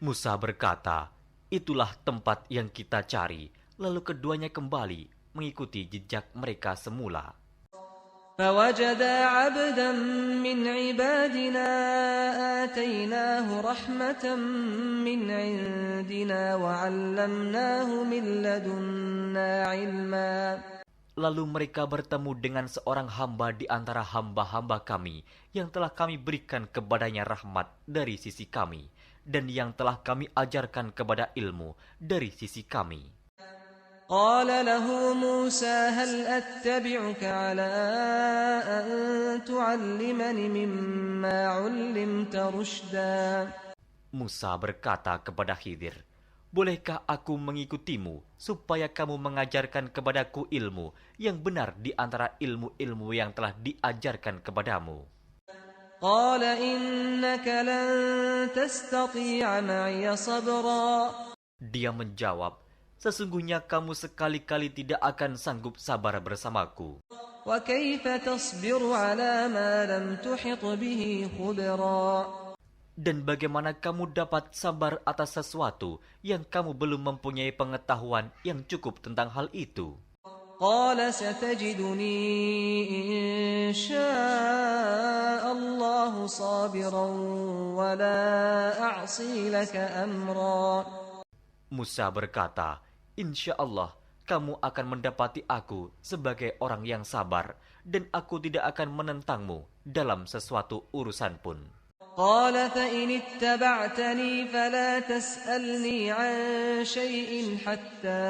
Musa berkata, Itulah tempat yang kita cari, lalu keduanya kembali mengikuti jejak mereka semula. فَوَجَدَا عَبْدًا مِّنْ عِبَادِنَا آتَيْنَاهُ رَحْمَةً مِّنْ عِندِنَا وَعَلَّمْنَاهُ مِن لَّدُنَّا عِلْمًا. Lalu mereka bertemu dengan seorang hamba di antara hamba-hamba kami, yang telah kami berikan kepadanya rahmat dari sisi kami, dan yang telah kami ajarkan kepada ilmu dari sisi kami. قَالَ لَهُ مُوسَىٰ هَلْ أَتَّبِعُكَ عَلَىٰ أَن تُعَلِّمَنِ مِمَّا عُلِّمْتَ رُشْدًا. Musa berkata kepada Khidir, Bolehkah aku mengikutimu supaya kamu mengajarkan kepadaku ilmu yang benar di antara ilmu-ilmu yang telah diajarkan kepadamu? قَالَ إِنَّكَ لَن تَسْتَطِيعَ مَعِيَ صَبْرًا. Dia menjawab, Sesungguhnya kamu sekali-kali tidak akan sanggup sabar bersamaku. وَكَيْفَ تَصْبِرُ عَلَىٰ مَا لَمْ تُحِطْ بِهِ خُبْرًا. Dan bagaimana kamu dapat sabar atas sesuatu yang kamu belum mempunyai pengetahuan yang cukup tentang hal itu? قال ستجدني إن شاء الله صابرا ولا أعصي لك أمرا. Musa berkata, "Insya Allah kamu akan mendapati aku sebagai orang yang sabar, dan aku tidak akan menentangmu dalam sesuatu urusan pun." قال فإن اتبعتني فلا تسألني عن شيء حتى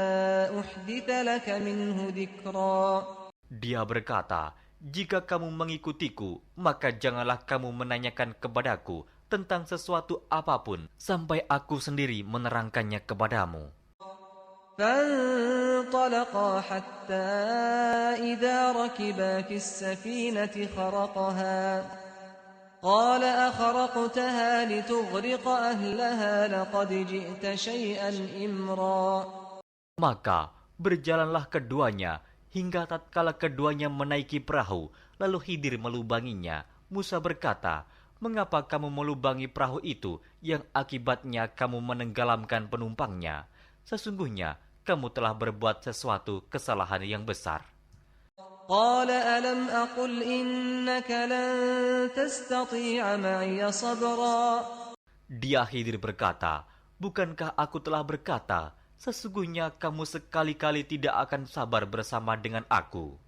أحدث لك منه ذكرا. Dia berkata, "Jika kamu mengikutiku, maka janganlah kamu menanyakan kepadaku tentang sesuatu apapun sampai aku sendiri menerangkannya kepadamu." فانطلقا حتى إذا ركبا في السفينة خرقها قال أخرقتها لتغرق أهلها لقد جئت شيئا إمرا. Maka berjalanlah keduanya hingga tatkala keduanya menaiki perahu, lalu Khidir melubanginya. Musa berkata, "Mengapa kamu melubangi perahu itu yang akibatnya kamu menenggelamkan penumpangnya? Sesungguhnya kamu telah berbuat sesuatu kesalahan yang besar." قال ألم أقل إنك لن تستطيع معي صبرا. Dia Khidir berkata, "Bukankah aku telah berkata, sesungguhnya kamu sekali-kali tidak akan sabar bersama dengan aku?"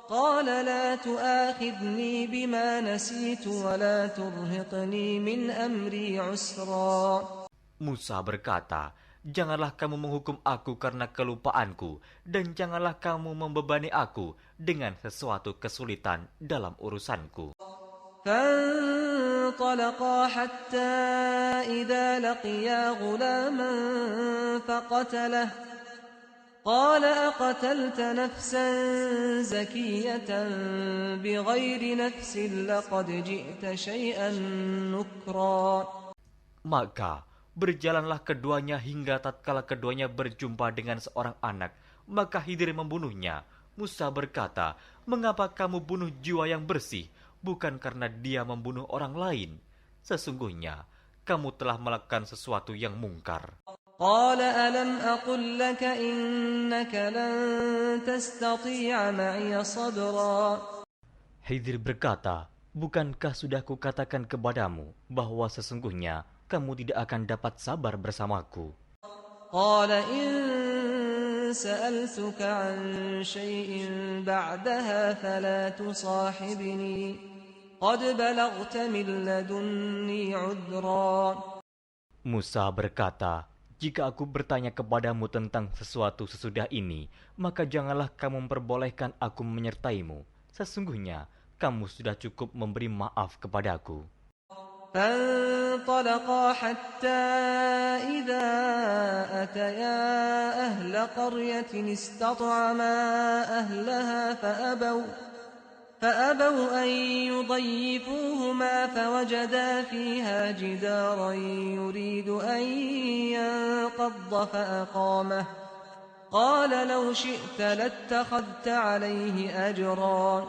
قال لا تؤاخذني بما نسيت ولا ترهقني من أمري عسرا. Musa berkata, "Janganlah kamu menghukum aku karena kelupaanku, dan janganlah kamu membebani aku dengan sesuatu kesulitan dalam urusanku." فانطلقا حتى إذا لقيا غلاما فقتله قال أقتلت نفسا زكية بغير نفس لقد جئت شيئا نكرا. Maka berjalanlah keduanya hingga tatkala keduanya berjumpa dengan seorang anak, maka Khidir membunuhnya. Musa berkata, "Mengapa kamu bunuh jiwa yang bersih, bukan karena dia membunuh orang lain? Sesungguhnya kamu telah melakukan sesuatu yang mungkar." قال ألم أقل لك إنك لن تستطيع معي صبرا. Khidir berkata, "Bukankah sudah kukatakan kepadamu bahwa sesungguhnya kamu tidak akan dapat sabar bersamaku?" قال إن سألتك عن شيء بعدها فلا تصاحبني قد بلغت من لدني عذرا. Musa berkata, "Jika aku bertanya kepadamu tentang sesuatu sesudah ini, maka janganlah kamu memperbolehkan aku menyertaimu. Sesungguhnya kamu sudah cukup memberi maaf kepadaku." فانطلقا حتى إذا أتيا أهل قرية استطعما أهلها فأبوا أن يضيفوهما فوجدا فيها جدارا يريد أن ينقض فأقامه قال لو شئت لاتخذت عليه أجرا.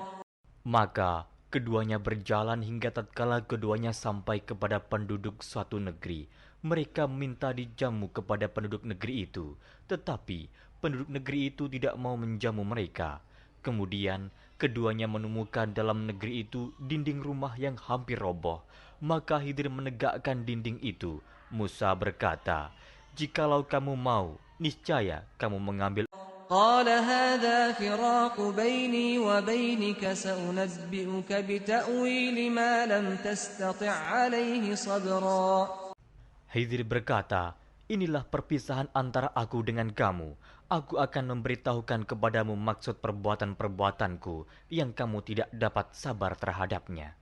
Maka keduanya berjalan hingga tatkala keduanya sampai kepada penduduk suatu negeri. Mereka minta dijamu kepada penduduk negeri itu, tetapi penduduk negeri itu tidak mau menjamu mereka. Kemudian keduanya menemukan dalam negeri itu dinding rumah yang hampir roboh. Maka Khidir menegakkan dinding itu. Musa berkata, "Jikalau kamu mau, niscaya kamu mengambil." قال هذا فراق بيني وبينك سأنبئك بتأويل ما لم تستطع عليه صبرا. Khidir berkata, "Inilah perpisahan antara aku dengan kamu. Aku akan memberitahukan kepadamu maksud perbuatan-perbuatanku yang kamu tidak dapat sabar terhadapnya."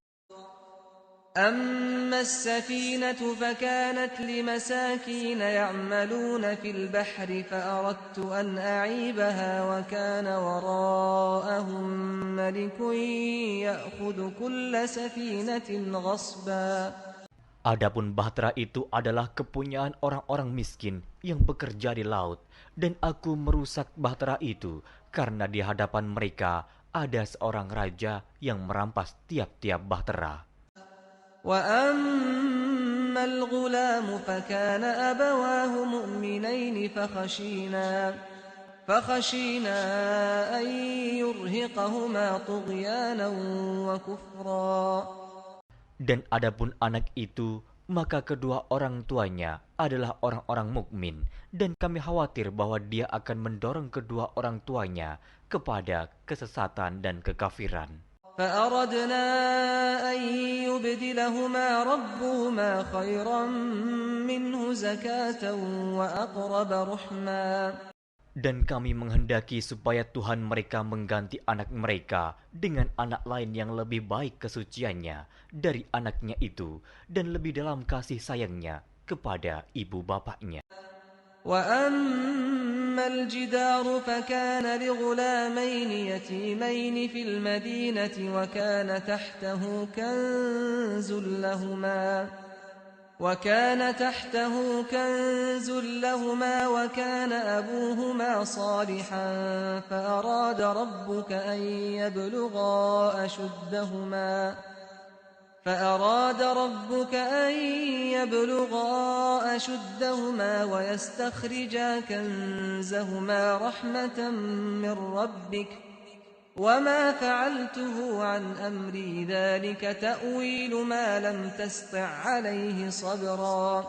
أما السفينة فكانت لمساكين يعملون في البحر فأردت أن أعيبها وكان وراءهم ملك يأخذ كل سفينة غصبا. Adapun bahtera itu adalah kepunyaan orang-orang miskin yang bekerja di laut, dan aku merusak bahtera itu karena di hadapan mereka ada seorang raja yang merampas tiap-tiap bahtera. وأما الغلام فكان أبواه مؤمنين فخشينا أن يرهقهما طغيانا وكفرا. Dan adapun anak itu, maka kedua orang tuanya adalah orang-orang mukmin, dan kami khawatir bahwa dia akan mendorong kedua orang tuanya kepada kesesatan dan kekafiran. فأردنا أن يبدلهما ربهما خيرا منه زكاة وأقرب رحما. Dan kami menghendaki supaya Tuhan mereka mengganti anak mereka dengan anak lain yang lebih baik kesuciannya dari anaknya itu dan lebih dalam kasih sayangnya kepada ibu bapaknya. وأما الجدار فكان لغلامين يتيمين في المدينة وكان تحته كنز لهما وكان أبوهما صالحا فأراد ربك أن يبلغا أشدهما ويستخرجا كنزهما رحمة من ربك وما فعلته عن أمري ذلك تأويل ما لم تسطع عليه صبرا.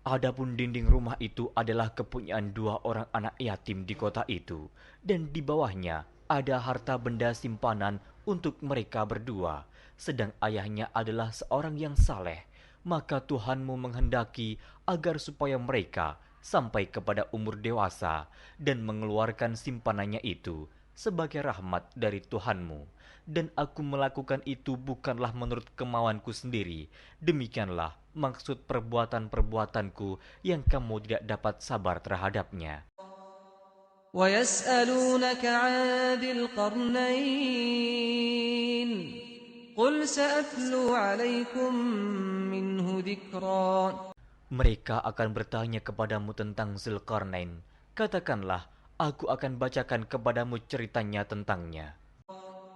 Adapun dinding rumah itu adalah kepunyaan dua orang anak yatim di kota itu, dan di bawahnya ada harta benda simpanan untuk mereka berdua, sedang ayahnya adalah seorang yang saleh. Maka Tuhanmu menghendaki agar supaya mereka sampai kepada umur dewasa dan mengeluarkan simpanannya itu sebagai rahmat dari Tuhanmu. Dan aku melakukan itu bukanlah menurut kemauanku sendiri. Demikianlah maksud perbuatan-perbuatanku yang kamu tidak dapat sabar terhadapnya. وَيَسْأَلُونَكَ عَنْ ذِي الْقَرْنَيْنِ قُلْ سَأَتْلُو عَلَيْكُمْ مِنْهُ ذِكْرًا. Mereka akan bertanya kepadamu tentang Zulkarnain. Katakanlah, aku akan bacakan kepadamu ceritanya tentangnya.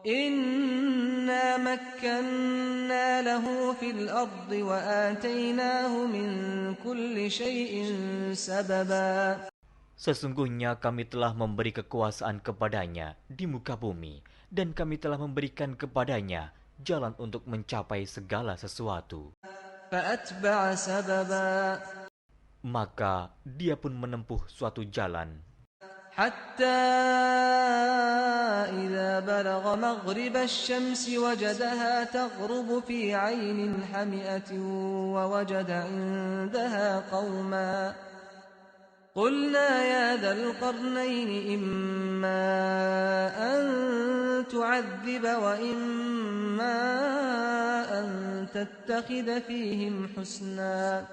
إِنَّا مَكَّنَّا لَهُ فِي الْأَرْضِ وَآتَيْنَاهُ مِنْ كُلِّ شَيْءٍ سَبَبًا. Sesungguhnya kami telah memberi kekuasaan kepadanya di muka bumi, dan kami telah memberikan kepadanya jalan untuk mencapai segala sesuatu. فَأَتْبَعَ سَبَبًا. Maka dia pun menempuh suatu jalan. حَتَّى إِذَا بَلَغَ مَغْرِبَ الشَّمْسِ وَجَدَهَا تَغْرُبُ فِي عَيْنٍ حَمِئَةٍ وَوَجَدَ عِندَهَا قَوْمًا قُلْنَا يَا ذَا الْقَرْنَيْنِ إِمَّا أَن تُعَذِّبَ وَإِمَّا أَن تَتَّخِذَ فِيهِمْ حُسْنًا.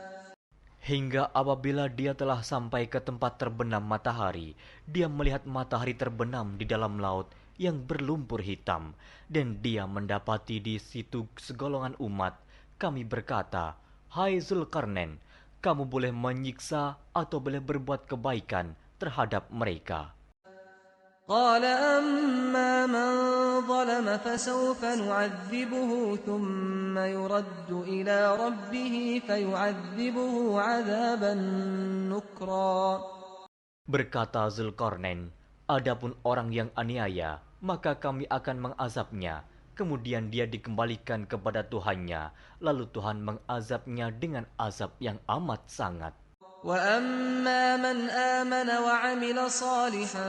Hingga apabila dia telah sampai ke tempat terbenam matahari, dia melihat matahari terbenam di dalam laut yang berlumpur hitam, dan dia mendapati di situ segolongan umat. Kami berkata, "Hai Zulkarnain, kamu boleh menyiksa atau boleh berbuat kebaikan terhadap mereka." قال أما من ظلم فسوف نعذبه ثم يرد إلى ربه فيعذبه عذابا نكرا. Berkata Zulkarnain, adapun orang yang aniaya, maka kami akan mengazabnya. Kemudian dia dikembalikan kepada Tuhannya, lalu Tuhan mengazabnya dengan azab yang amat sangat. وَأَمَّا مَنْ آمَنَ وَعَمِلَ صَالِحًا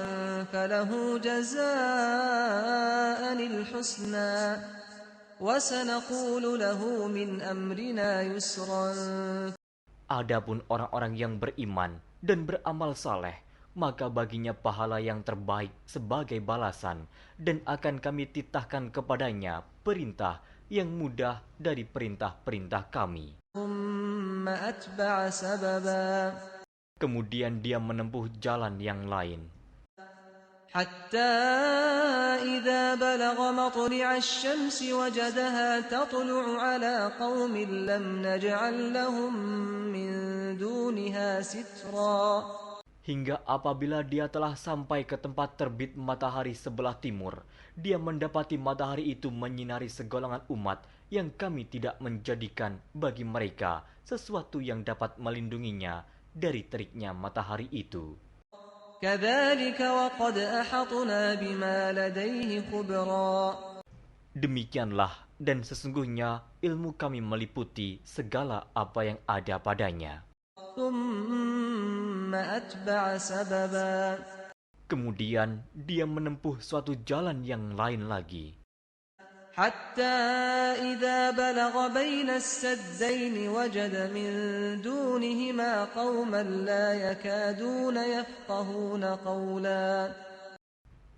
فَلَهُ جَزَاءً الْحُسْنَى وَسَنَقُولُ لَهُ مِنْ أَمْرِنَا يُسْرًا. Adapun orang-orang yang beriman dan beramal saleh, maka baginya pahala yang terbaik sebagai balasan, dan akan kami titahkan kepadanya perintah yang mudah dari perintah-perintah kami. Kemudian dia menempuh jalan yang lain. حتى إذا بلغ مطلع الشمس وجدها تطلع على قوم لم نجعل لهم من دونها سترا. Hingga apabila dia telah sampai ke tempat terbit matahari sebelah timur, dia mendapati matahari itu menyinari segolongan umat yang kami tidak menjadikan bagi mereka sesuatu yang dapat melindunginya dari teriknya matahari itu. كذلك وقد أحطنا بما لديه خبرا. Demikianlah, dan sesungguhnya ilmu kami meliputi segala apa yang ada padanya. ثم أتبع سببا. Kemudian dia menempuh suatu jalan yang lain lagi. حتى إذا بلغ بين السدين وجد من دونهما قوما لا يكادون يفقهون قولا.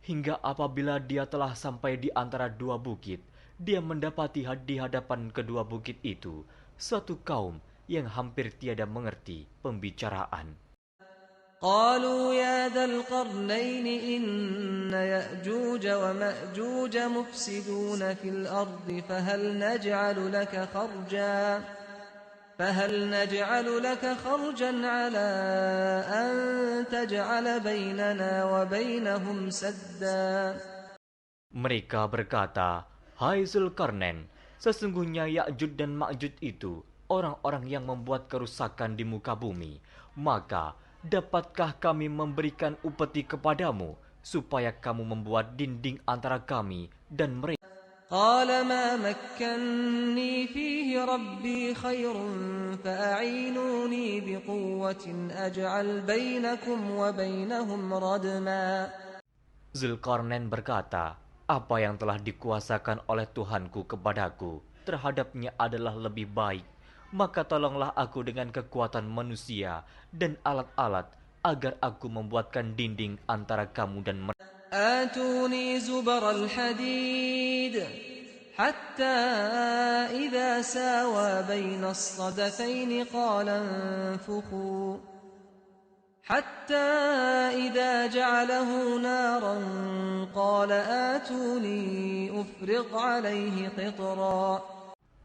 Hingga apabila dia telah sampai di antara dua bukit, dia mendapati di hadapan kedua bukit itu suatu kaum yang hampir tiada mengerti pembicaraan. قالوا يا ذا القرنين إن يأجوج ومأجوج مفسدون في الأرض فهل نجعل لك خرجا على أن تجعل بيننا وبينهم سدا. Mereka berkata, "Hai Zulkarnain, sesungguhnya Ya'juj dan Ma'juj itu orang-orang yang membuat kerusakan di muka bumi. Maka, dapatkah kami memberikan upeti kepadamu, supaya kamu membuat dinding antara kami dan mereka?" قال ما مكني فيه ربي خير فأعينوني بقوة أجعل بينكم وبينهم ردما. Zulkarnain berkata, "Apa yang telah dikuasakan oleh Tuhanku kepadaku terhadapnya adalah lebih baik. Maka tolonglah aku dengan kekuatan manusia dan alat-alat agar aku membuatkan dinding antara kamu dan mereka." آتوني زبر الحديد حتى إذا ساوى بين الصدفين قال انفخوا حتى إذا جعله نارا قال آتوني أفرغ عليه قطرا.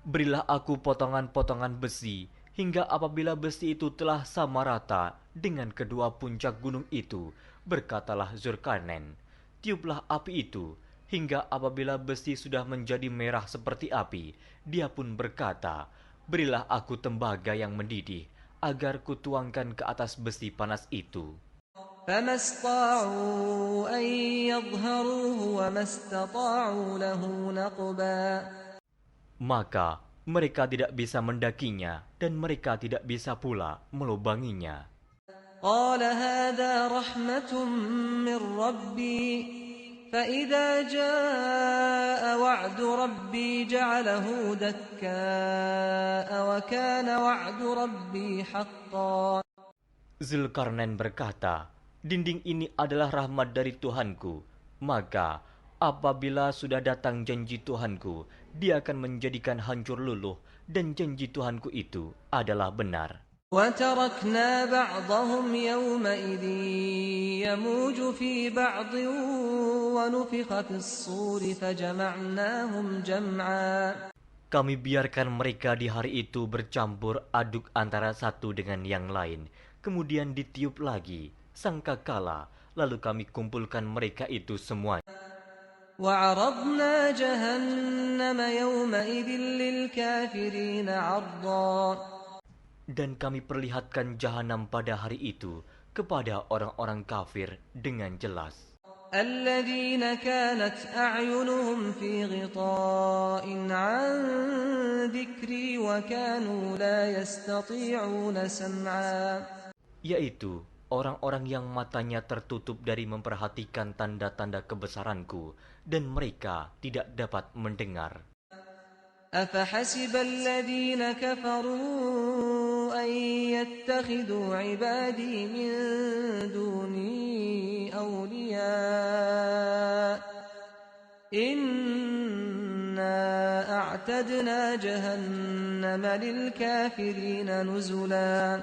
Berilah aku potongan-potongan besi, hingga apabila besi itu telah sama rata dengan kedua puncak gunung itu, berkatalah Zulkarnain, "Tiuplah api itu." Hingga apabila besi sudah menjadi merah seperti api, dia pun berkata, "Berilah aku tembaga yang mendidih, agar kutuangkan ke atas besi panas itu." فما استطاعوا أن يظهروه وما استطاعوا له نقبا. Maka mereka tidak bisa mendakinya, dan mereka tidak bisa pula melubanginya. قال هذا رحمة من ربي فإذا جاء وعد ربي جعله دكاء وكان وعد ربي حقا. Zulkarnain berkata, "Dinding ini adalah rahmat dari Tuhanku. Maka apabila sudah datang janji Tuhanku, dia akan menjadikan hancur luluh, dan janji Tuhanku itu adalah benar." وتركنا بعضهم يومئذ يموج في بعض ونفخ في الصور فجمعناهم جمعا. Kami biarkan mereka di hari itu bercampur aduk antara satu dengan yang lain. Kemudian ditiup lagi sangkakala, lalu kami kumpulkan mereka itu semua. وعرضنا جهنم يومئذ للكافرين عرضا. Dan kami perlihatkan jahanam pada hari itu kepada orang-orang kafir dengan jelas. الذين كانت أعينهم في غطاء عن ذكري وكانوا لا يستطيعون سمعا. Yaitu orang-orang yang matanya tertutup dari memperhatikan tanda-tanda kebesaranku, dan mereka tidak dapat mendengar. أفحسب الذين كفروا أن يتخذوا عبادي من دوني أولياء إنا أعتدنا جهنم للكافرين نزلا.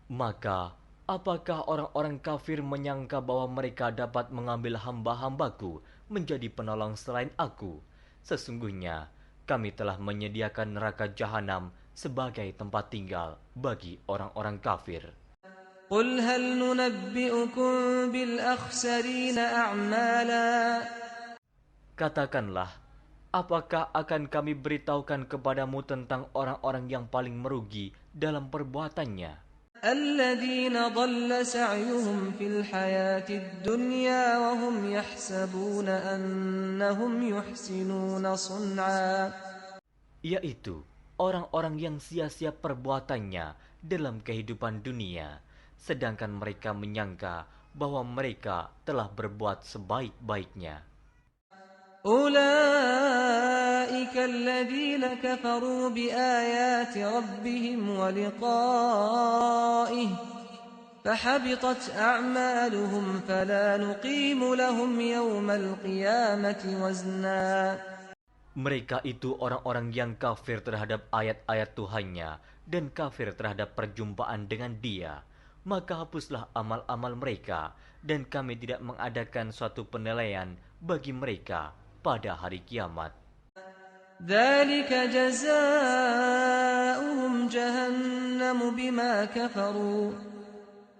Maka, apakah orang-orang kafir menyangka bahwa mereka dapat mengambil hamba-hambaku menjadi penolong selain aku? Sesungguhnya, kami telah menyediakan neraka jahanam sebagai tempat tinggal bagi orang-orang kafir. قل هل ننبئكم بالأخسرين أعمالا. Katakanlah, apakah akan kami beritahukan kepadamu tentang orang-orang yang paling merugi dalam perbuatannya? الذين ضل سعيهم في الحياة الدنيا وهم يحسبون أنهم يحسنون صنعا, yaitu orang-orang yang sia-sia perbuatannya dalam kehidupan dunia, sedangkan mereka menyangka bahwa mereka telah berbuat sebaik-baiknya. أولئك الذين كفروا بآيات ربهم ولقائه فحبطت أعمالهم فلا نقيم لهم يوم القيامة وزنا. Mereka itu orang-orang yang kafir terhadap ayat-ayat Tuhannya dan kafir terhadap perjumpaan dengan Dia. Maka hapuslah amal-amal mereka, dan kami tidak mengadakan suatu penilaian bagi mereka pada hari kiamat. ذلك جزاؤهم جهنم بما كفروا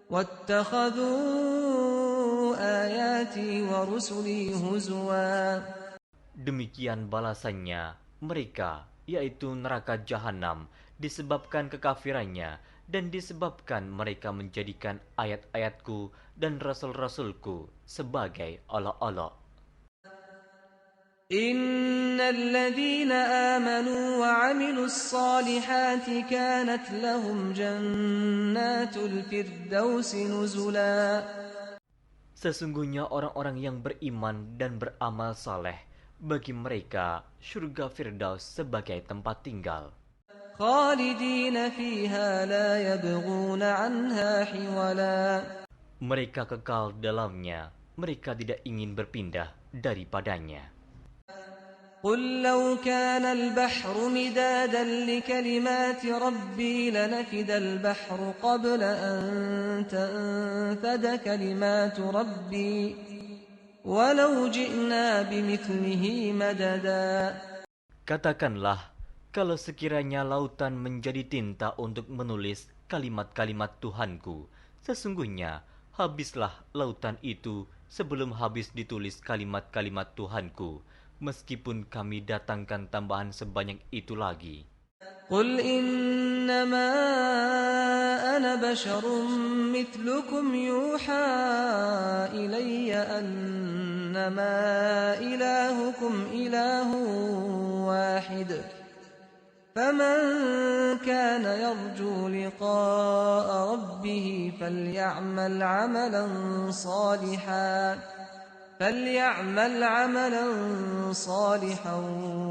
واتخذوا آياتي ورسلي هزوا. Demikian balasannya mereka, yaitu neraka jahanam, disebabkan kekafirannya dan disebabkan mereka menjadikan ayat-ayatku dan rasul-rasulku sebagai olok-olok. إن الذين آمنوا وعملوا الصالحات كانت لهم جنات الفردوس نزلا. Sesungguhnya orang-orang yang beriman dan beramal saleh, bagi mereka surga Firdaus sebagai tempat tinggal. خالدين فيها لا يبغون عنها حولا. Mereka kekal dalamnya, mereka tidak ingin berpindah daripadanya. قل لو كان البحر مدادا لكلمات ربي لنفد البحر قبل أن تنفد كلمات ربي ولو جئنا بمثله مددا. Katakanlah, kalau sekiranya lautan menjadi tinta untuk menulis kalimat-kalimat Tuhanku, sesungguhnya habislah lautan itu sebelum habis ditulis kalimat-kalimat Tuhanku, meskipun kami datangkan tambahan sebanyak itu lagi. قل إنما أنا بشر مثلكم يوحى إلي أنما إلهكم إله واحد فمن كان يرجو لقاء ربه فليعمل عملا صالحا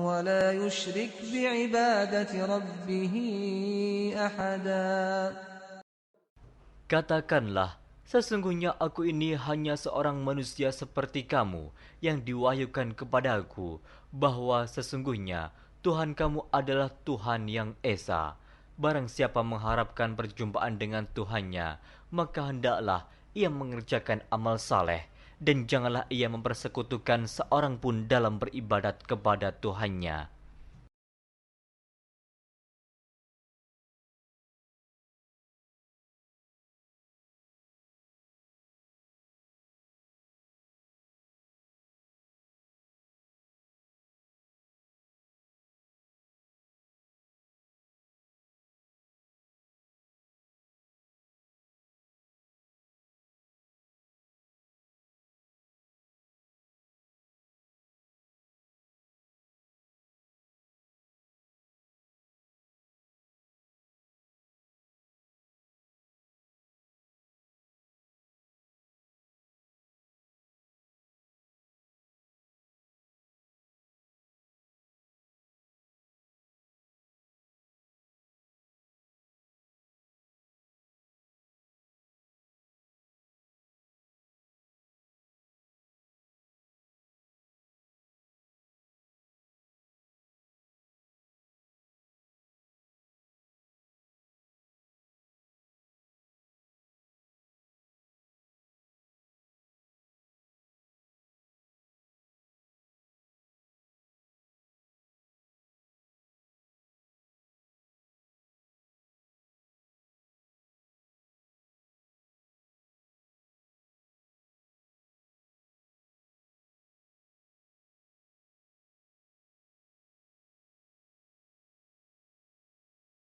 ولا يشرك بعبادة ربه أحدا. Katakanlah, sesungguhnya aku ini hanya seorang manusia seperti kamu yang diwahyukan kepadaku, bahwa sesungguhnya Tuhan kamu adalah Tuhan yang Esa. Barang siapa mengharapkan perjumpaan dengan Tuhannya, maka hendaklah ia mengerjakan amal saleh, dan janganlah ia mempersekutukan seorang pun dalam beribadat kepada Tuhannya.